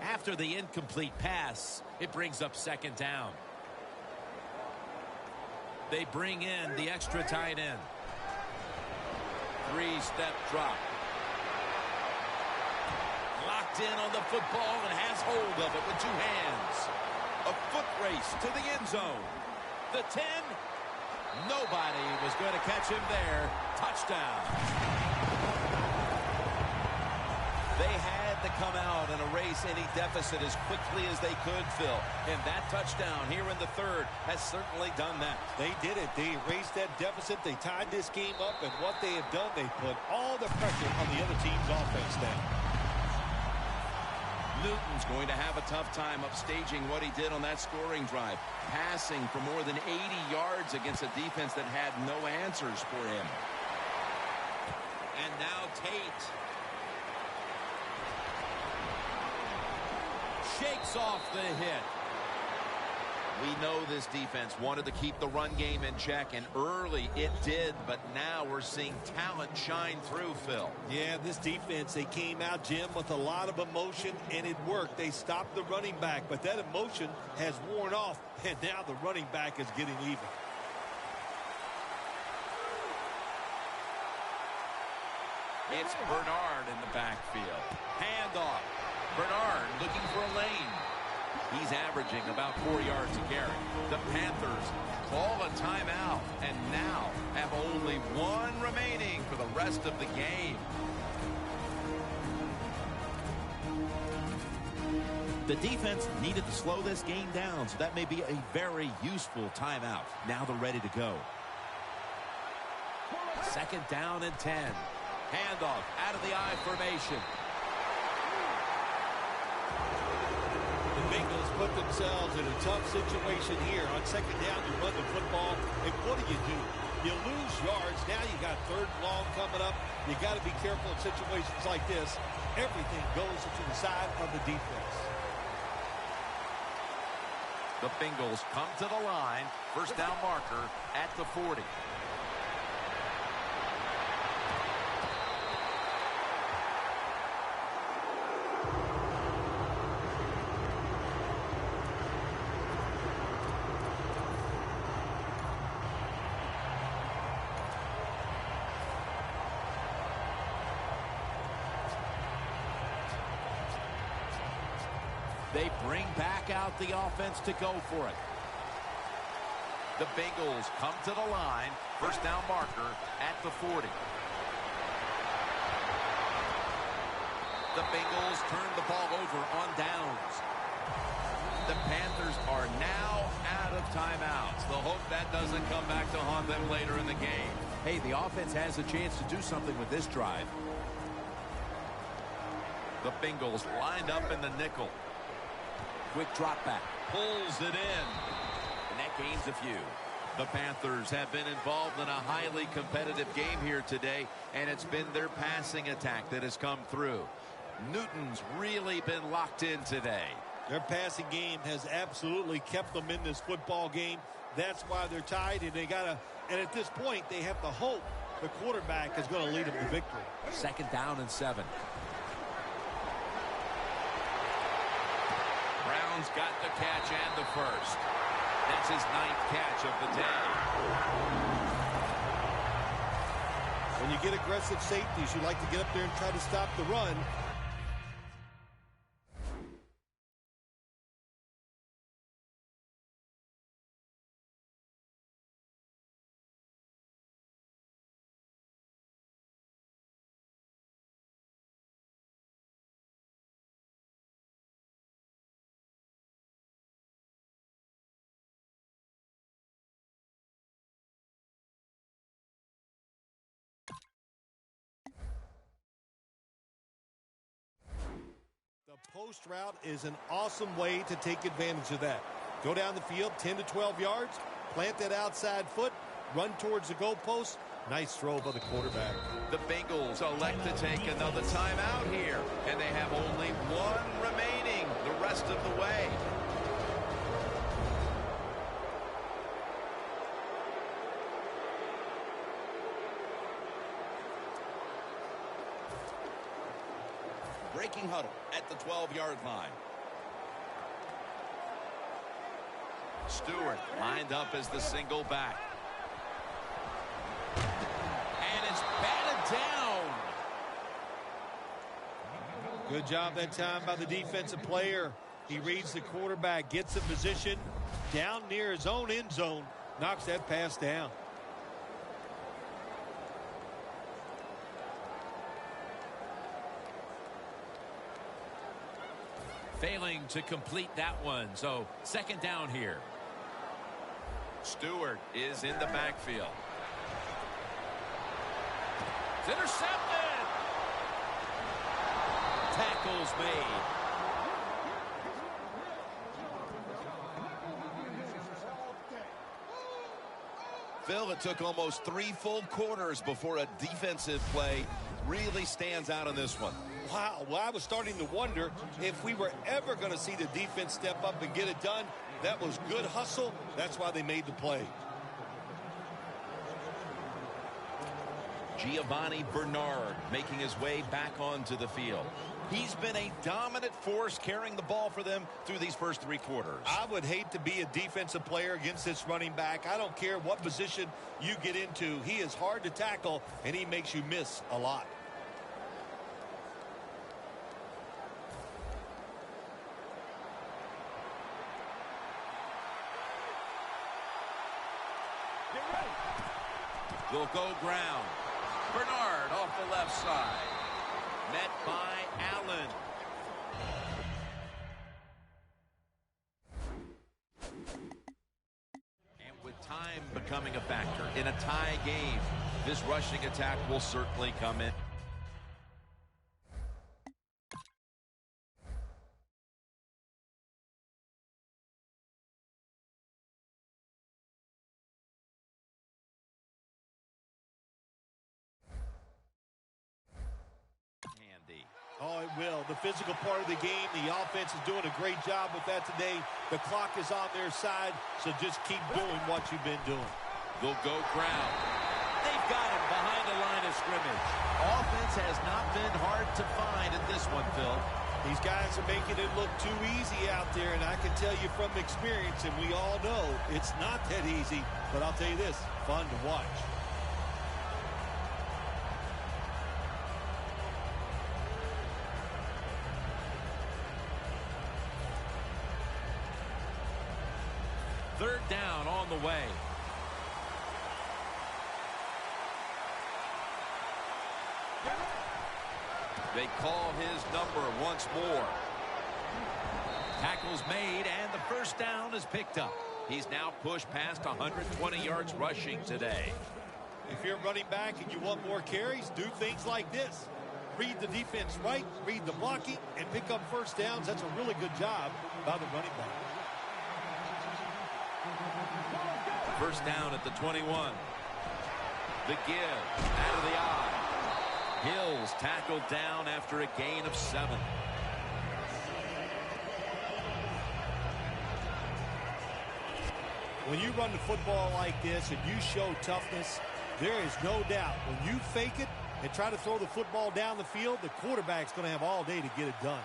Speaker 3: After the incomplete pass, it brings up second down. They bring in the extra tight end. 3-step drop. Locked in on the football and has hold of it with 2 hands.
Speaker 2: A foot race to the end zone. The 10. Nobody was going to catch him there. Touchdown. They had to come out and erase any deficit as quickly as they could, Phil. And that touchdown here in the third has certainly done that.
Speaker 4: They did it. They erased that deficit. They tied this game up. And what they have done, they put all the pressure on the other team's offense now.
Speaker 2: Newton's going to have a tough time upstaging what he did on that scoring drive. Passing for more than 80 yards against a defense that had no answers for him. And now Tate. Shakes off the hit. We know this defense wanted to keep the run game in check, and early it did, but now we're seeing talent shine through, Phil.
Speaker 4: Yeah, this defense, they came out, Jim, with a lot of emotion, and it worked. They stopped the running back, but that emotion has worn off, and now the running back is getting even.
Speaker 2: It's Bernard in the backfield. Handoff. Bernard looking for a lane. He's averaging about 4 yards a carry. The Panthers call a timeout and now have only 1 remaining for the rest of the game.
Speaker 3: The defense needed to slow this game down, so that may be a very useful timeout. Now they're ready to go. Second down and 10.
Speaker 2: Handoff out of the I formation.
Speaker 3: The
Speaker 4: Bengals put themselves in a tough situation here. On second down, you run the football, and what do? You lose yards. Now you got third and long coming up. You got to be careful in situations like this. Everything goes to the side of the defense.
Speaker 2: The Bengals come to the line. First down marker at the 40. They bring back out the offense to go for it. The Bengals come to the line. First down marker at the 40. The Bengals turn the ball over on downs. The Panthers are now out of timeouts. The hope that doesn't come back to haunt them later in the game.
Speaker 3: Hey, the offense has a chance to do something with this drive.
Speaker 2: The Bengals lined up in the nickel.
Speaker 3: Quick drop back.
Speaker 2: Pulls it in. And that gains a few. The Panthers have been involved in a highly competitive game here today, and it's been their passing attack that has come through. Newton's really been locked in today.
Speaker 4: Their passing game has absolutely kept them in this football game. That's why they're tied, and at this point, they have to hope the quarterback is going to lead them to victory.
Speaker 3: Second down and 7.
Speaker 2: Brown's got the catch and the first. That's his 9th catch of the day.
Speaker 4: When you get aggressive safeties, you like to get up there and try to stop the run. The post route is an awesome way to take advantage of that. Go down the field 10 to 12 yards, plant that outside foot, run towards the goalpost. Nice throw by the quarterback.
Speaker 2: The Bengals elect to take another timeout here, and they have only one remaining the rest of the way. Breaking huddle at the 12-yard line. Stewart lined up as the single back. And it's batted down.
Speaker 4: Good job that time by the defensive player. He reads the quarterback, gets in position down near his own end zone, knocks that pass down.
Speaker 2: Failing to complete that one, so second down here. Stewart is in the backfield. It's intercepted. Tackles made. Phil, it took almost 3 full quarters before a defensive play really stands out in this one.
Speaker 4: Wow, well, I was starting to wonder if we were ever going to see the defense step up and get it done. That was good hustle. That's why they made the play.
Speaker 2: Giovanni Bernard making his way back onto the field. He's been a dominant force carrying the ball for them through these first 3 quarters.
Speaker 4: I would hate to be a defensive player against this running back. I don't care what position you get into. He is hard to tackle, and he makes you miss a lot.
Speaker 2: They'll go ground. Bernard off the left side. Met by Allen. And with time becoming a factor in a tie game, this rushing attack will certainly come in.
Speaker 4: Oh, it will. The physical part of the game, the offense is doing a great job with that today. The clock is on their side, so just keep doing what you've been doing.
Speaker 2: They'll go ground. They've got him behind the line of scrimmage. Offense has not been hard to find in this one, Phil.
Speaker 4: These guys are making it look too easy out there, and I can tell you from experience, and we all know it's not that easy, but I'll tell you this, fun to watch.
Speaker 2: Third down on the way. They call his number once more. Tackle's made, and the first down is picked up. He's now pushed past 120 yards rushing today.
Speaker 4: If you're running back and you want more carries, do things like this. Read the defense right, read the blocking, and pick up first downs. That's a really good job by the running back.
Speaker 2: First down at the 21. The give out of the eye. Hill's tackled down after a gain of 7.
Speaker 4: When you run the football like this and you show toughness, there is no doubt when you fake it and try to throw the football down the field, the quarterback's going to have all day to get it done.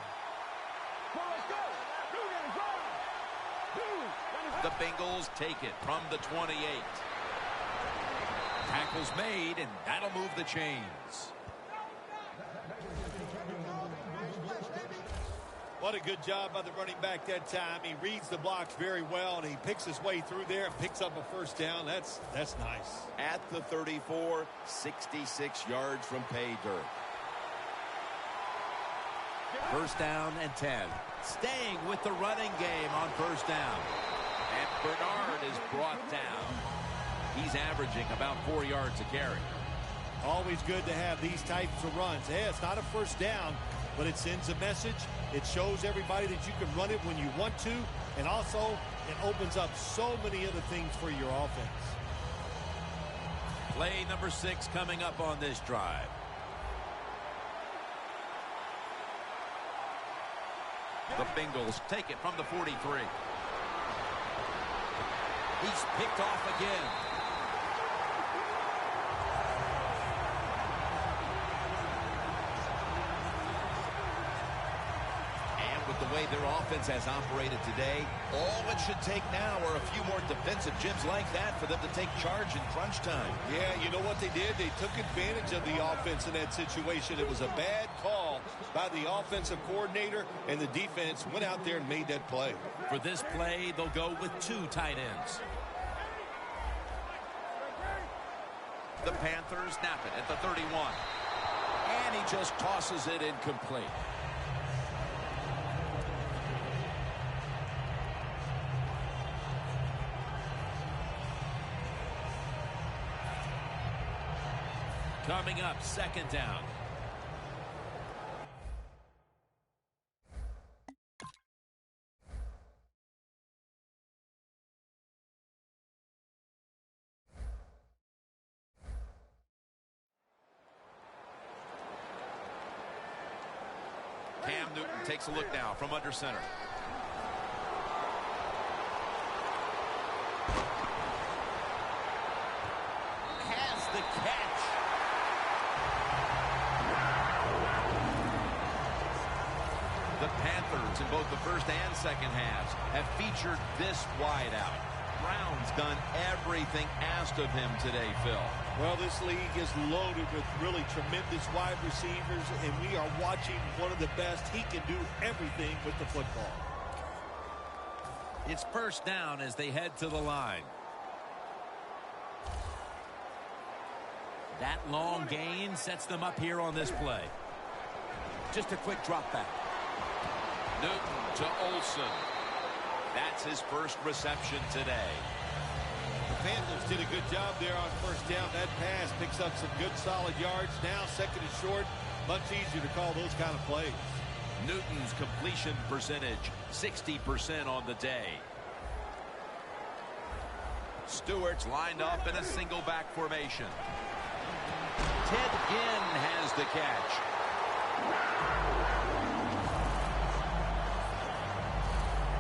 Speaker 2: The Bengals take it from the 28. Tackle's made, and that'll move the chains.
Speaker 4: What a good job by the running back that time. He reads the blocks very well, and he picks his way through there and picks up a first down. That's nice.
Speaker 2: At the 34, 66 yards from pay dirt. First down and 10. Staying with the running game on first down. And Bernard is brought down. He's averaging about 4 yards a carry.
Speaker 4: Always good to have these types of runs. Hey, it's not a first down, but it sends a message. It shows everybody that you can run it when you want to, and also it opens up so many other things for your offense.
Speaker 2: Play number 6 coming up on this drive. The Bengals take it from the 43. He's picked off again. And with the way their offense has operated today, all it should take now are a few more defensive gyms like that for them to take charge in crunch time.
Speaker 4: Yeah, you know what they did? They took advantage of the offense in that situation. It was a bad call by the offensive coordinator, and the defense went out there and made that play.
Speaker 2: For this play, they'll go with 2 tight ends. The Panthers snap it at the 31. And he just tosses it incomplete. Coming up, second down. Cam Newton takes a look now from under center. Has the catch. The Panthers in both the first and second halves have featured this wideout. Brown's done everything asked of him today, Phil.
Speaker 4: Well, this league is loaded with really tremendous wide receivers, and we are watching one of the best. He can do everything with the football.
Speaker 2: It's first down as they head to the line. That long gain sets them up here on this play. Just a quick drop back. Newton to Olsen. That's his first reception today.
Speaker 4: The Panthers did a good job there on first down. That pass picks up some good solid yards. Now second and short, much easier to call those kind of plays.
Speaker 2: Newton's completion percentage, 60% on the day. Stewart's lined up in a single back formation. Ted Ginn has the catch.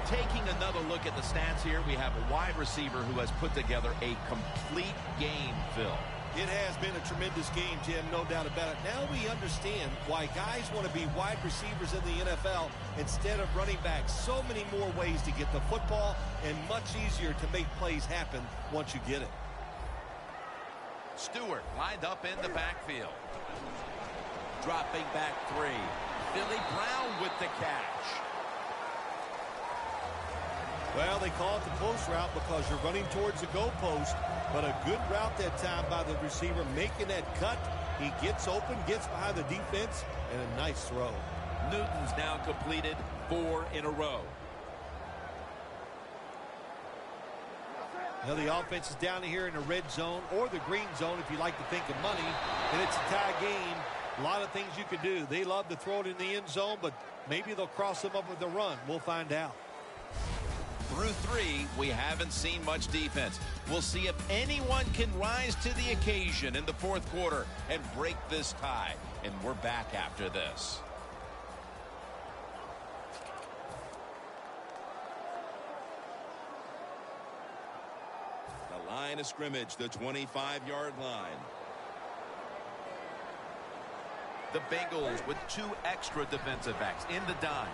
Speaker 2: Taking another look at the stats here, we have a wide receiver who has put together a complete game, Phil.
Speaker 4: It has been a tremendous game, Jim, no doubt about it. Now we understand why guys want to be wide receivers in the NFL instead of running backs. So many more ways to get the football and much easier to make plays happen once you get it.
Speaker 2: Stewart lined up in the backfield. Dropping back 3. Billy Brown with the catch.
Speaker 4: Well, they call it the post route because you're running towards the goalpost, but a good route that time by the receiver, making that cut. He gets open, gets behind the defense, and a nice throw.
Speaker 2: Newton's now completed 4 in a row.
Speaker 4: Now the offense is down here in the red zone or the green zone if you like to think of money, and it's a tie game. A lot of things you can do. They love to throw it in the end zone, but maybe they'll cross them up with a run. We'll find out.
Speaker 2: Through 3, we haven't seen much defense. We'll see if anyone can rise to the occasion in the fourth quarter and break this tie. And we're back after this. The line of scrimmage, the 25-yard line. The Bengals with 2 extra defensive backs in the dime.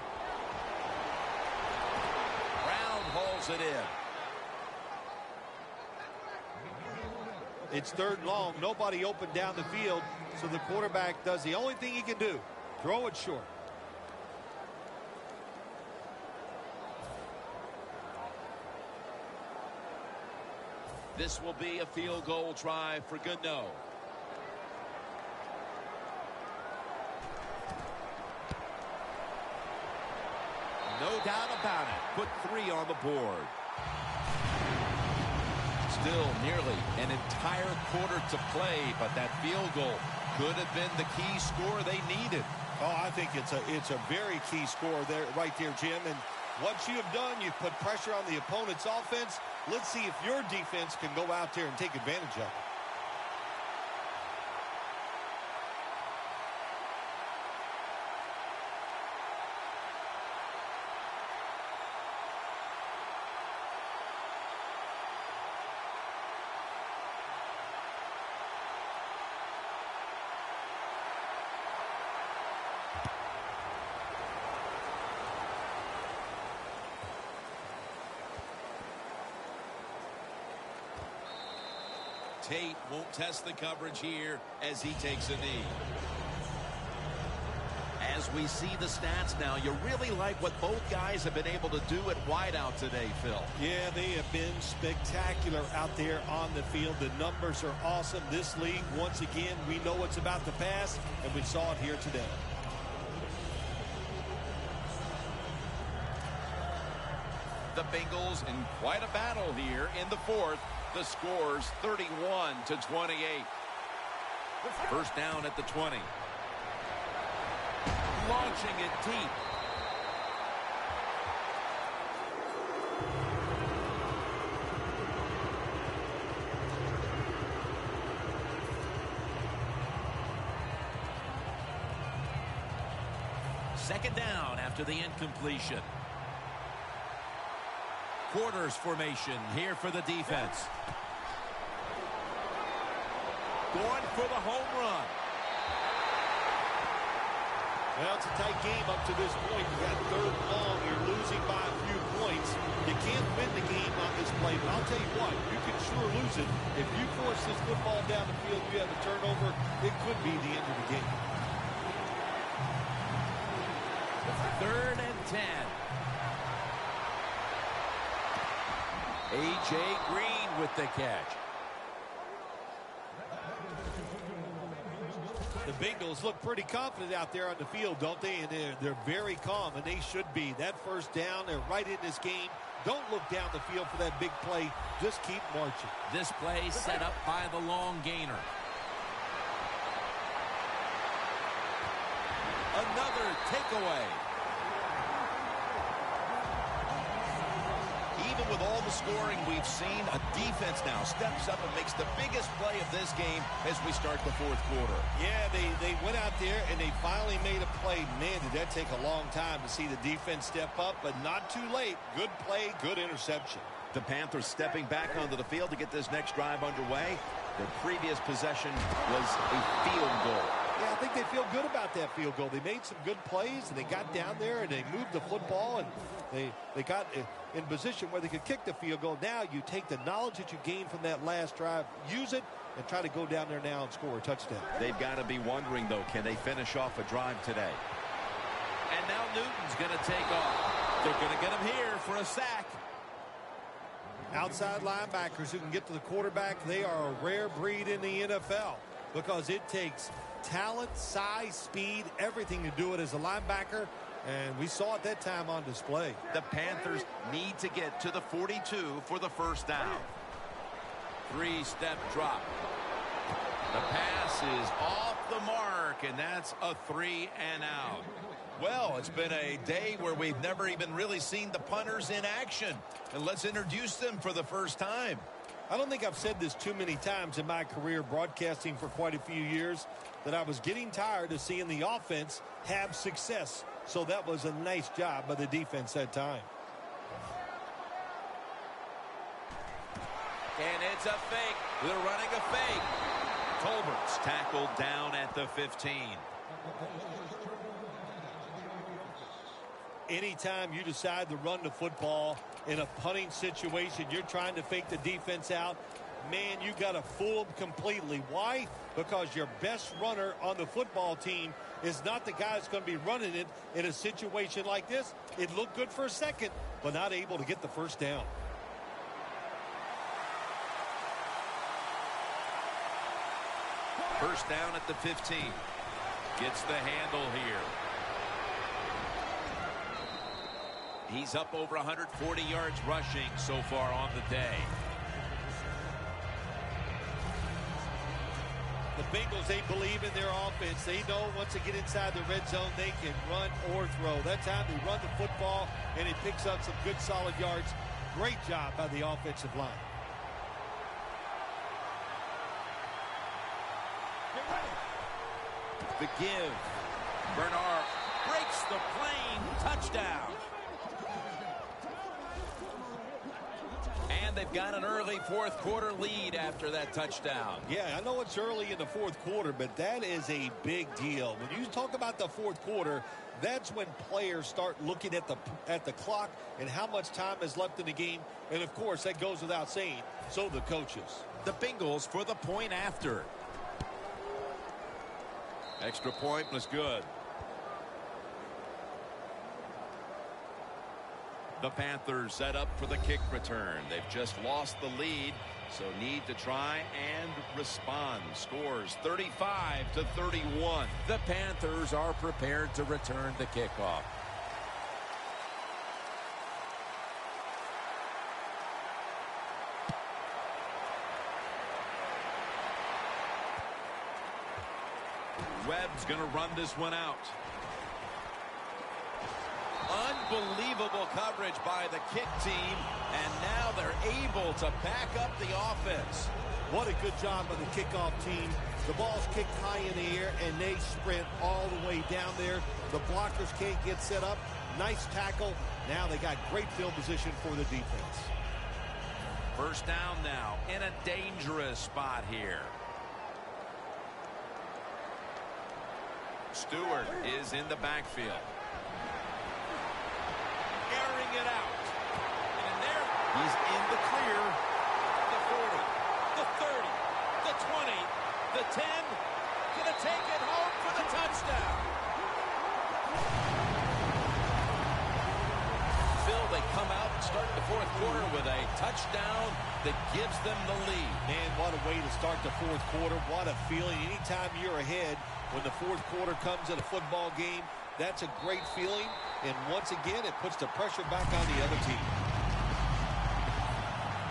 Speaker 2: Hauls it in.
Speaker 4: It's 3rd and long. Nobody open down the field, so the quarterback does the only thing he can do. Throw it short.
Speaker 2: This will be a field goal try for Gano. No doubt about it. Put 3 on the board. Still nearly an entire quarter to play, but that field goal could have been the key score they needed.
Speaker 4: Oh, I think it's a very key score there, right there, Jim. And once you have done, you've put pressure on the opponent's offense. Let's see if your defense can go out there and take advantage of it.
Speaker 2: Tate won't test the coverage here as he takes a knee. As we see the stats now, you really like what both guys have been able to do at wideout today, Phil.
Speaker 4: Yeah, they have been spectacular out there on the field. The numbers are awesome. This league, once again, we know it's about the pass, and we saw it here today.
Speaker 2: The Bengals in quite a battle here in the fourth. The score's 31-28. First down at the 20. Launching it deep. Second down after the incompletion. Quarters formation here for the defense. Going for the home run.
Speaker 4: Well, it's a tight game up to this point. You got 3rd and long. You're losing by a few points. You can't win the game on this play, but I'll tell you what, you can sure lose it. If you force this football down the field, you have a turnover, it could be the end of the game.
Speaker 2: 3rd and 10. A.J. Green with the catch.
Speaker 4: The Bengals look pretty confident out there on the field, don't they? And they're very calm, and they should be. That first down, they're right in this game. Don't look down the field for that big play. Just keep marching.
Speaker 2: This play set up by the long gainer. Another takeaway. even with all the scoring we've seen, a defense now steps up and makes the biggest play of this game as we start the fourth quarter.
Speaker 4: Yeah, they went out there and they finally made a play. Man, did that take a long time to see the defense step up, but not too late. Good play, good interception.
Speaker 2: The Panthers stepping back onto the field to get this next drive underway. Their previous possession was a field goal.
Speaker 4: Yeah, I think they feel good about that field goal. They made some good plays, and they got down there, and they moved the football, and they got in position where they could kick the field goal. Now you take the knowledge that you gained from that last drive, use it, and try to go down there now and score a touchdown.
Speaker 2: They've got to be wondering, though, can they finish off a drive today? And now Newton's going to take off. They're going to get him here for a sack.
Speaker 4: Outside linebackers who can get to the quarterback, they are a rare breed in the NFL because it takes talent, size, speed, everything to do it as a linebacker, and we saw it that time on display.
Speaker 2: The Panthers need to get to the 42 for the first down. Three-step drop. The pass is off the mark, and that's a 3 and out. Well, it's been a day where we've never even really seen the punters in action. And let's introduce them for the first time.
Speaker 4: I don't think I've said this too many times in my career broadcasting for quite a few years that I was getting tired of seeing the offense have success. So that was a nice job by the defense that time.
Speaker 2: And it's a fake. They're running a fake. Tolbert's tackled down at the 15.
Speaker 4: Anytime you decide to run the football in a punting situation, you're trying to fake the defense out, man, you got to fool them completely. Why? Because your best runner on the football team is not the guy that's going to be running it in a situation like this. It looked good for a second, but not able to get the first down.
Speaker 2: First down at the 15. Gets the handle here. He's up over 140 yards rushing so far on the day.
Speaker 4: The Bengals, they believe in their offense. They know once they get inside the red zone, they can run or throw. That time they run the football, and it picks up some good solid yards. Great job by the offensive line.
Speaker 2: The give. Bernard breaks the plane. Touchdown. And they've got an early fourth quarter lead after that touchdown.
Speaker 4: Yeah, I know it's early in the fourth quarter, but that is a big deal. When you talk about the fourth quarter, that's when players start looking at the clock and how much time is left in the game. And, of course, that goes without saying. So the coaches.
Speaker 2: The Bengals for the point after. Extra point was good. The Panthers set up for the kick return. They've just lost the lead, so need to try and respond. Scores 35-31. The Panthers are prepared to return the kickoff. Webb's going to run this one out. Unbelievable coverage by the kick team, and now they're able to back up the offense.
Speaker 4: What a good job by the kickoff team. The ball's kicked high in the air, and they sprint all the way down there. The blockers can't get set up. Nice tackle. Now they got great field position for the defense.
Speaker 2: First down now in a dangerous spot here. Stewart is in the backfield. Airing it out. And there, he's in the clear. The 40, the 30, the 20, the 10. Gonna take it home for the touchdown. Phil, they come out and start the fourth quarter with a touchdown that gives them the lead.
Speaker 4: Man, what a way to start the fourth quarter. What a feeling. Anytime you're ahead, when the fourth quarter comes in a football game, that's a great feeling. And once again, it puts the pressure back on the other team.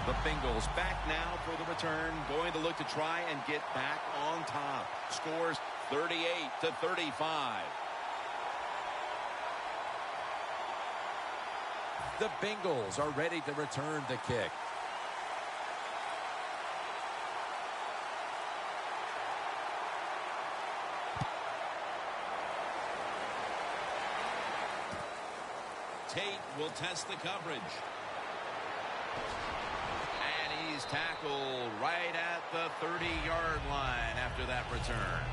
Speaker 2: The Bengals back now for the return, going to look to try and get back on top. Scores 38-35.
Speaker 3: The Bengals are ready to return the kick.
Speaker 2: Tate will test the coverage. And he's tackled right at the 30-yard line after that return.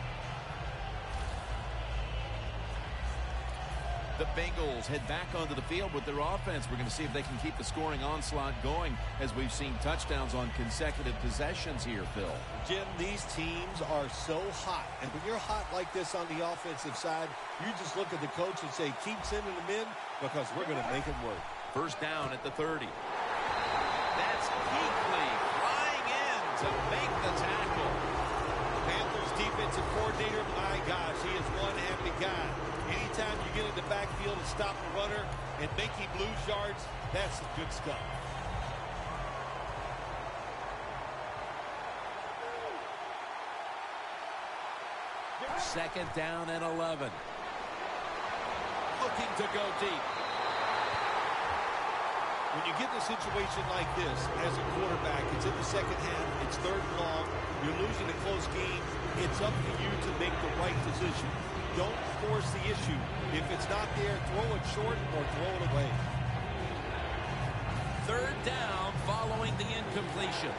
Speaker 2: The Bengals head back onto the field with their offense. We're going to see if they can keep the scoring onslaught going as we've seen touchdowns on consecutive possessions here, Phil.
Speaker 4: Jim, these teams are so hot. And when you're hot like this on the offensive side, you just look at the coach and say, keep sending them in because we're going to make it work.
Speaker 2: First down at the 30. That's Kuechly flying in to make the tackle.
Speaker 4: Panthers defensive coordinator, my gosh, he is one happy guy. Anytime you get in the backfield and stop the runner and make him lose yards, that's some good stuff.
Speaker 3: Second down and 11. Looking to go deep.
Speaker 4: When you get in a situation like this as a quarterback, it's in the second half, it's third and long, you're losing a close game, it's up to you to make the right decision. Don't force the issue. If it's not there, throw it short or throw it away.
Speaker 3: Third down following the incompletion.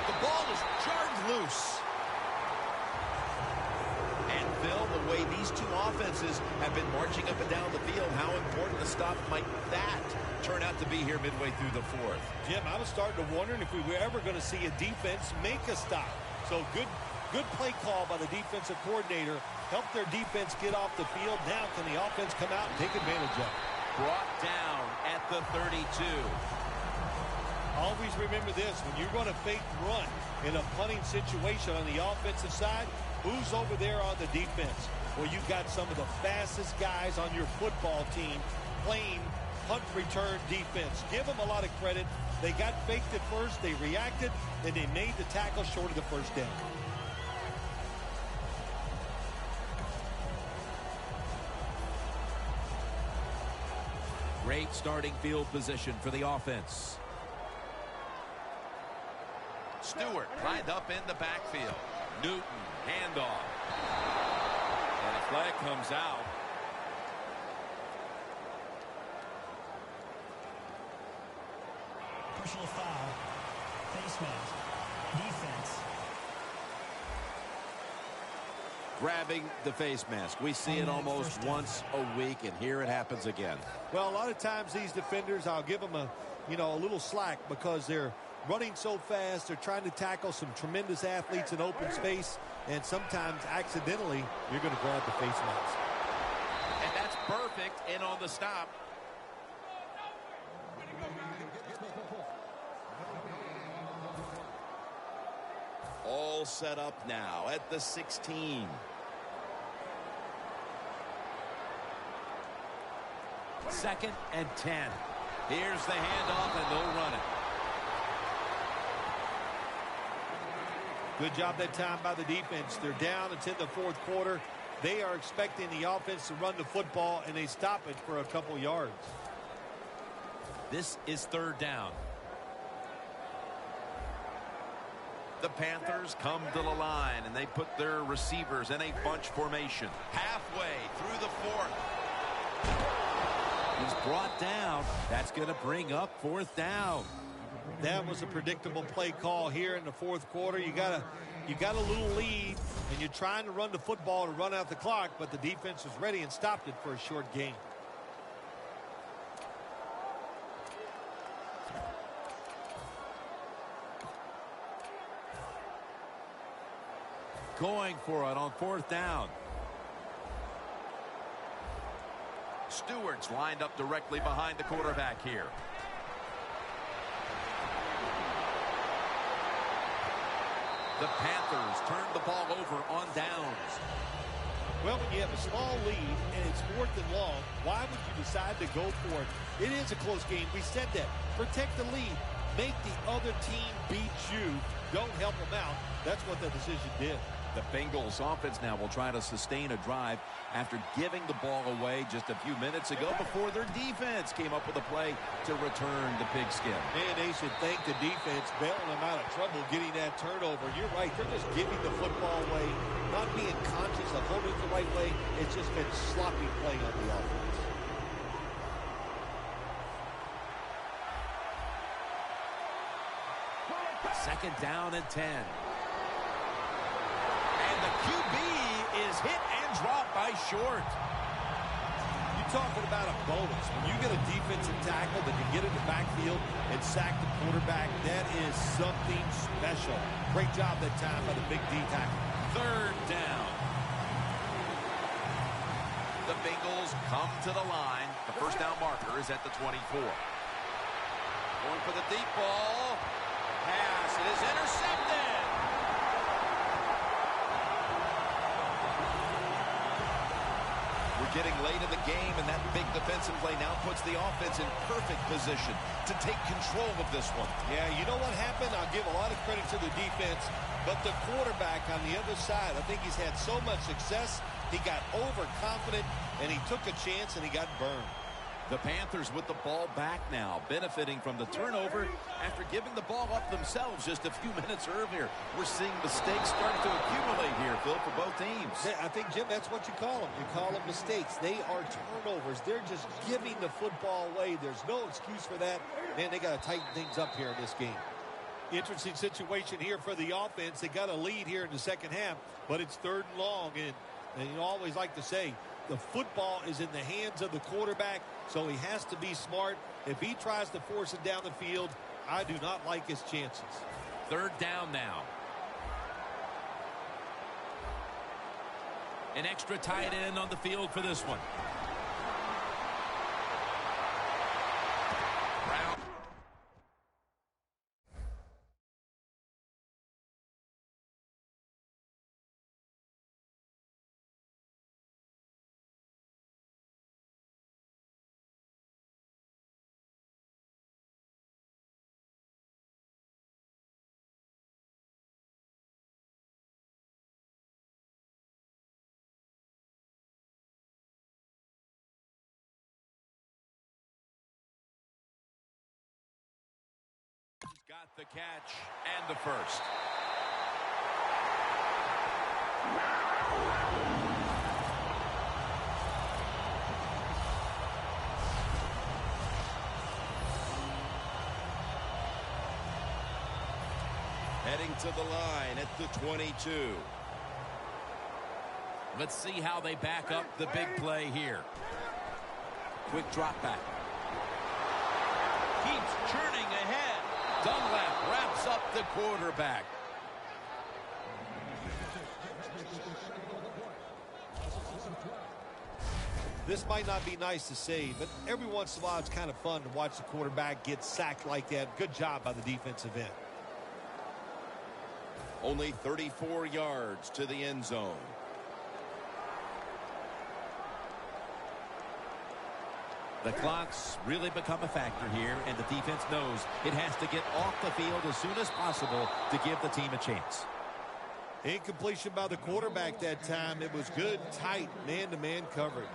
Speaker 2: The ball is jarred loose. And Phil, the way these two offenses have been marching up and down the field, how important a stop might that turn out to be here midway through the fourth?
Speaker 4: Jim, I was starting to wonder if we were ever going to see a defense make a stop. So good play call by the defensive coordinator. Help their defense get off the field. Now can the offense come out and take advantage of it?
Speaker 2: Brought down at the 32.
Speaker 4: Always remember this. When you run a fake run in a punting situation on the offensive side, who's over there on the defense? Well, you got some of the fastest guys on your football team playing punt return defense. Give them a lot of credit. They got faked at first, they reacted, and they made the tackle short of the first down.
Speaker 3: Great starting field position for the offense.
Speaker 2: Stewart lined up in the backfield. Newton, handoff.
Speaker 3: And a flag comes out.
Speaker 5: Personal foul. Face mask. Defense.
Speaker 3: Grabbing the face mask. We see it almost once a week, and here it happens again.
Speaker 4: Well, a lot of times these defenders, I'll give them a little slack because they're running so fast. They're trying to tackle some tremendous athletes in open space, and sometimes accidentally you're going to grab the face mask.
Speaker 2: And that's perfect in on the stop. All set up now at the 16.
Speaker 3: Second and 10.
Speaker 2: Here's the handoff, and they'll run it.
Speaker 4: Good job that time by the defense. They're down. It's in the fourth quarter. They are expecting the offense to run the football, and they stop it for a couple yards.
Speaker 3: This is third down.
Speaker 2: The Panthers come to the line, and they put their receivers in a bunch formation. Halfway through the fourth.
Speaker 3: He's brought down. That's going to bring up fourth down.
Speaker 4: That was a predictable play call here in the fourth quarter. You got a little lead, and you're trying to run the football to run out the clock, but the defense was ready and stopped it for a short gain.
Speaker 3: Going for it on fourth down.
Speaker 2: Stewart's lined up directly behind the quarterback here. The Panthers turned the ball over on downs.
Speaker 4: Well, when you have a small lead and it's fourth and long, why would you decide to go for it? It is a close game. We said that. Protect the lead. make the other team beat you. Don't help them out. That's what the decision did.
Speaker 3: The Bengals offense now will try to sustain a drive after giving the ball away just a few minutes ago before their defense came up with a play to return the pigskin.
Speaker 4: Man, they should thank the defense bailing them out of trouble getting that turnover. You're right. They're just giving the football away, not being conscious of holding it the right way. It's just been sloppy play on the offense.
Speaker 3: Second down and 10. And the QB is hit and dropped by Short.
Speaker 4: You're talking about a bonus. When you get a defensive tackle that can get in the backfield and sack the quarterback, that is something special. Great job that time by the big D tackle.
Speaker 2: Third down. The Bengals come to the line. The first down marker is at the 24. Going for the deep ball. Pass is intercepted. We're getting late in the game, and that big defensive play now puts the offense in perfect position to take control of this one.
Speaker 4: Yeah, you know what happened? I'll give a lot of credit to the defense, but the quarterback on the other side, I think he's had so much success, he got overconfident, and he took a chance, and he got burned.
Speaker 3: The Panthers with the ball back now, benefiting from the turnover after giving the ball up themselves just a few minutes earlier. We're seeing mistakes start to accumulate here, Phil, for both teams.
Speaker 4: Yeah, I think, Jim, that's what you call them. You call them mistakes. They are turnovers. They're just giving the football away. There's no excuse for that. Man, they got to tighten things up here in this game. Interesting situation here for the offense. They got a lead here in the second half, but it's third and long. And you always like to say, the football is in the hands of the quarterback, so he has to be smart. If he tries to force it down the field, I do not like his chances.
Speaker 3: Third down now. An extra tight end on the field for this one. Brown. Got the catch and the first.
Speaker 2: Heading to the line at the 22.
Speaker 3: Let's see how they back up the big play here. Quick drop back.
Speaker 2: Keeps churning ahead. Dunlap wraps up the quarterback.
Speaker 4: This might not be nice to say, but every once in a while it's kind of fun to watch the quarterback get sacked like that. Good job by the defensive end.
Speaker 2: Only 34 yards to the end zone.
Speaker 3: The clock's really become a factor here, and the defense knows it has to get off the field as soon as possible to give the team a chance.
Speaker 4: Incompletion by the quarterback that time. It was good, tight, man-to-man coverage.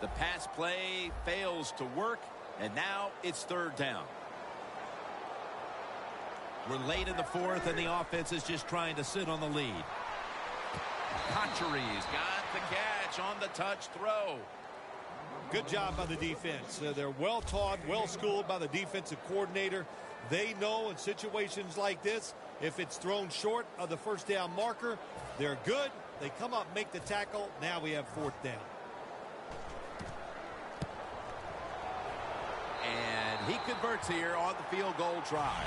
Speaker 3: The pass play fails to work, and now it's third down. We're late in the fourth, and the offense is just trying to sit on the lead.
Speaker 2: Conchery's got the catch on the touch throw.
Speaker 4: Good job by the defense. They're well-taught, well-schooled by the defensive coordinator. They know in situations like this, if it's thrown short of the first down marker, they're good. They come up, make the tackle. Now we have fourth down.
Speaker 3: And he converts here on the field goal try.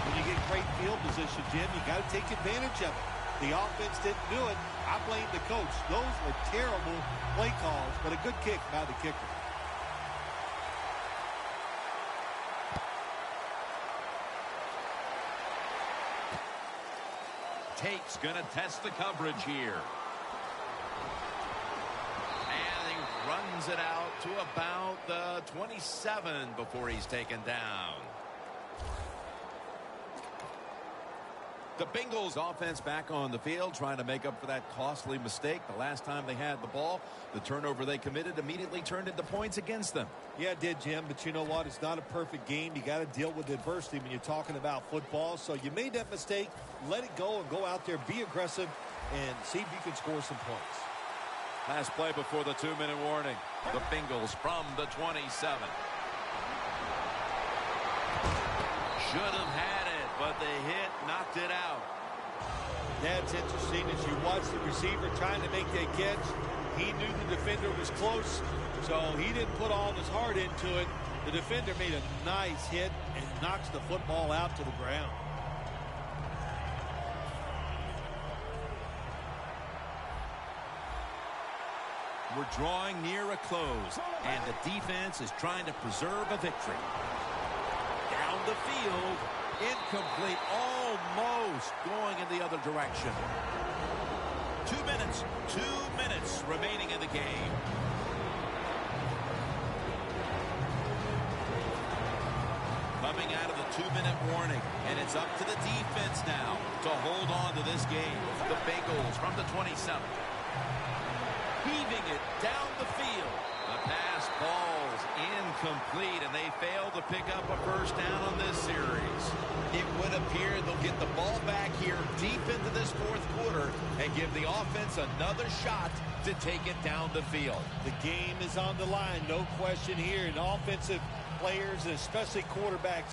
Speaker 4: When you get great field position, Jim, you got to take advantage of it. The offense didn't do it. I blame the coach. Those were terrible play calls, but a good kick by the kicker.
Speaker 2: Tate's going to test the coverage here. And he runs it out to about the 27 before he's taken down. The Bengals offense back on the field trying to make up for that costly mistake. The last time they had the ball, the turnover they committed immediately turned into points against them.
Speaker 4: Yeah, it did, Jim, but you know what? It's not a perfect game. You got to deal with adversity when you're talking about football. So you made that mistake, let it go, and go out there, be aggressive, and see if you can score some points.
Speaker 2: Last play before the 2-minute warning. The Bengals from the 27. Should have had it, but the hit knocked it out.
Speaker 4: That's interesting. As you watch the receiver trying to make that catch, he knew the defender was close, so he didn't put all his heart into it. The defender made a nice hit and knocks the football out to the ground.
Speaker 2: We're drawing near a close, and the defense is trying to preserve a victory. Down the field, incomplete, almost going in the other direction. 2 minutes remaining in the game. Coming out of the 2-minute warning, and it's up to the defense now to hold on to this game. The Bengals from the 27. Heaving it down the field. The pass falls incomplete, and they fail to pick up a first down on this series. It would appear they'll get the ball back here deep into this fourth quarter and give the offense another shot to take it down the field.
Speaker 4: The game is on the line, no question here, and offensive players, and especially quarterbacks.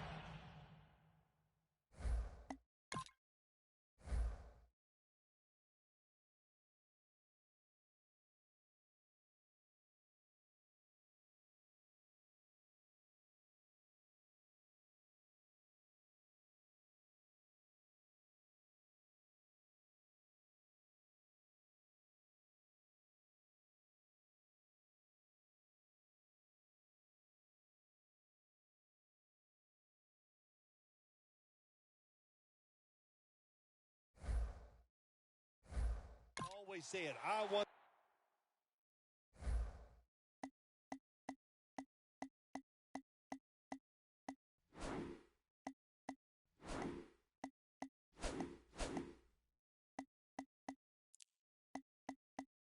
Speaker 4: Always say it. I want.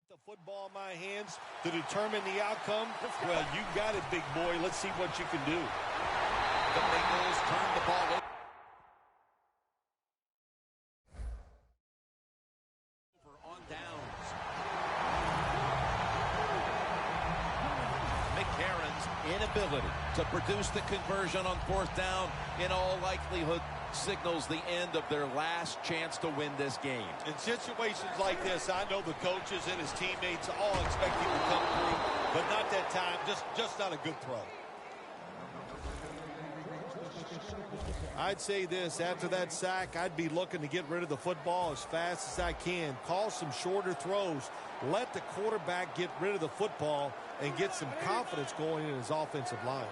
Speaker 4: The football in my hands to determine the outcome. Well, you got it, big boy. Let's see what you can do.
Speaker 2: The Bengals turn the ball over. Inability to produce the conversion on fourth down in all likelihood signals the end of their last chance to win this game.
Speaker 4: In situations like this, I know the coaches and his teammates all expect him to come through, but not that time. Just not a good throw. I'd say this, after that sack, I'd be looking to get rid of the football as fast as I can. Call some shorter throws. Let the quarterback get rid of the football and get some confidence going in his offensive line.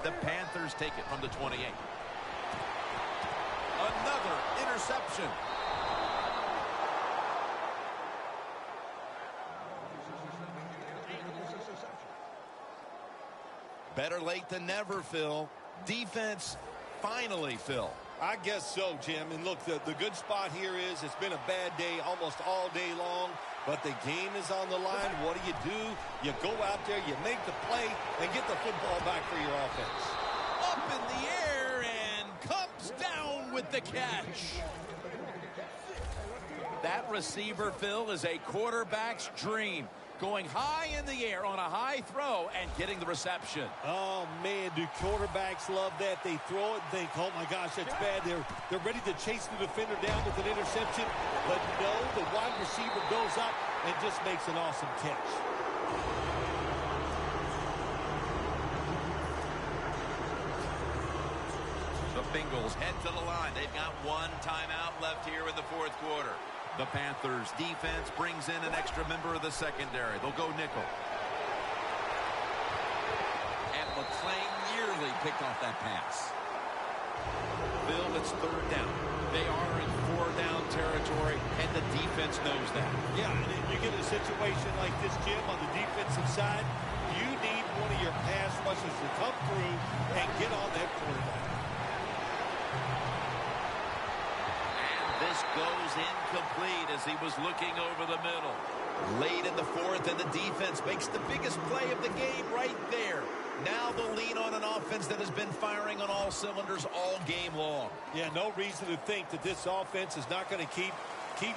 Speaker 2: The Panthers take it from the 28. Another interception. Better late than never, Phil. Defense, finally, Phil.
Speaker 4: I guess so, Jim. And look, the good spot here is it's been a bad day almost all day long, but the game is on the line. What do? You go out there, you make the play, and get the football back for your offense.
Speaker 2: Up in the air and comes down with the catch. That receiver, Phil, is a quarterback's dream. Going high in the air on a high throw and getting the reception.
Speaker 4: Oh, man, do quarterbacks love that? They throw it and think, oh, my gosh, that's bad. They're ready to chase the defender down with an interception. But no, the wide receiver goes up and just makes an awesome catch.
Speaker 2: The Bengals head to the line. They've got one timeout left here in the fourth quarter. The Panthers defense brings in an extra member of the secondary. They'll go nickel. And McClain nearly picked off that pass. it's third down. They are in four-down territory, and the defense knows that.
Speaker 4: Yeah, and you get a situation like this, Jim, on the defensive side, you need one of your pass rushers to come through and get on that quarterback.
Speaker 2: And this goes incomplete as he was looking over the middle. Late in the fourth, and the defense makes the biggest play of the game right there. Now they'll lean on an offense that has been firing on all cylinders all game long.
Speaker 4: Yeah, no reason to think that this offense is not going to keep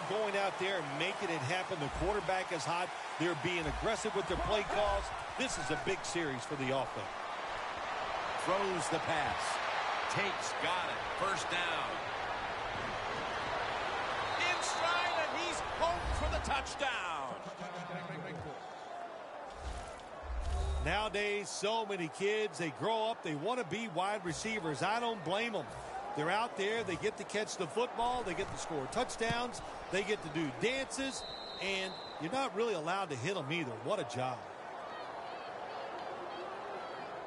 Speaker 4: going out there and making it happen. The quarterback is hot. They're being aggressive with their play calls. This is a big series for the offense.
Speaker 2: Throws the pass. Takes, got it. First down. Inside, and he's home for the touchdown.
Speaker 4: Nowadays, so many kids, they grow up, they want to be wide receivers. I don't blame them. They're out there, they get to catch the football, they get to score touchdowns, they get to do dances, and you're not really allowed to hit them either. What a job.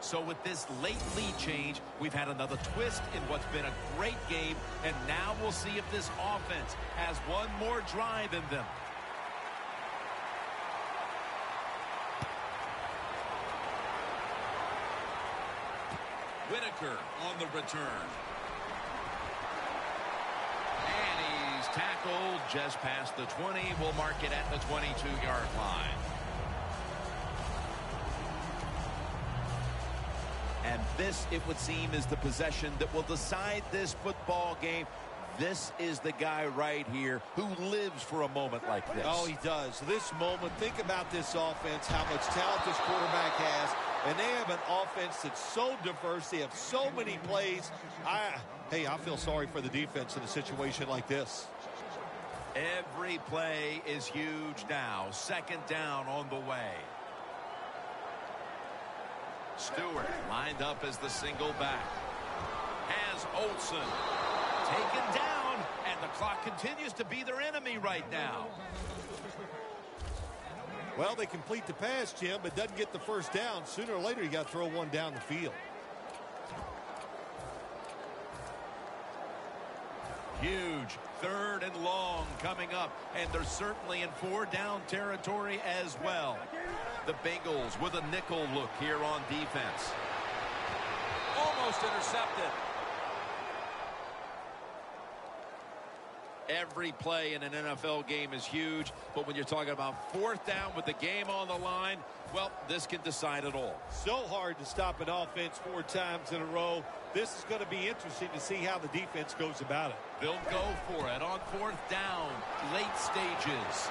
Speaker 2: So with this late lead change, we've had another twist in what's been a great game, and now we'll see if this offense has one more drive in them. Whitaker on the return. And he's tackled just past the 20. We'll mark it at the 22-yard line. And this, it would seem, is the possession that will decide this football game. This is the guy right here who lives for a moment like this.
Speaker 4: Oh, he does. This moment, think about this offense, how much talent this quarterback has. And they have an offense that's so diverse. They have so many plays. Hey, I feel sorry for the defense in a situation like this.
Speaker 2: Every play is huge now. Second down on the way. Stewart lined up as the single back. Has Olsen taken down, and the clock continues to be their enemy right now.
Speaker 4: Well, they complete the pass, Jim, but doesn't get the first down. Sooner or later, you got to throw one down the field.
Speaker 2: Huge third and long coming up, and they're certainly in four-down territory as well. The Bengals with a nickel look here on defense. Almost intercepted. Every play in an NFL game is huge, but when you're talking about fourth down with the game on the line, well, this can decide it all.
Speaker 4: So hard to stop an offense 4 times in a row. This is going to be interesting to see how the defense goes about it.
Speaker 2: They'll go for it on fourth down, late stages.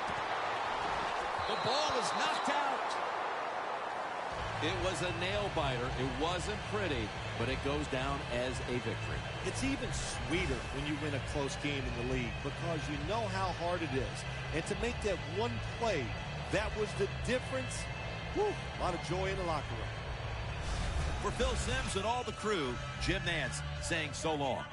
Speaker 2: The ball is knocked out. It was a nail-biter. It wasn't pretty, but it goes down as a victory.
Speaker 4: It's even sweeter when you win a close game in the league because you know how hard it is. And to make that one play, that was the difference. Whew, a lot of joy in the locker room.
Speaker 2: For Phil Simms and all the crew, Jim Nantz saying so long.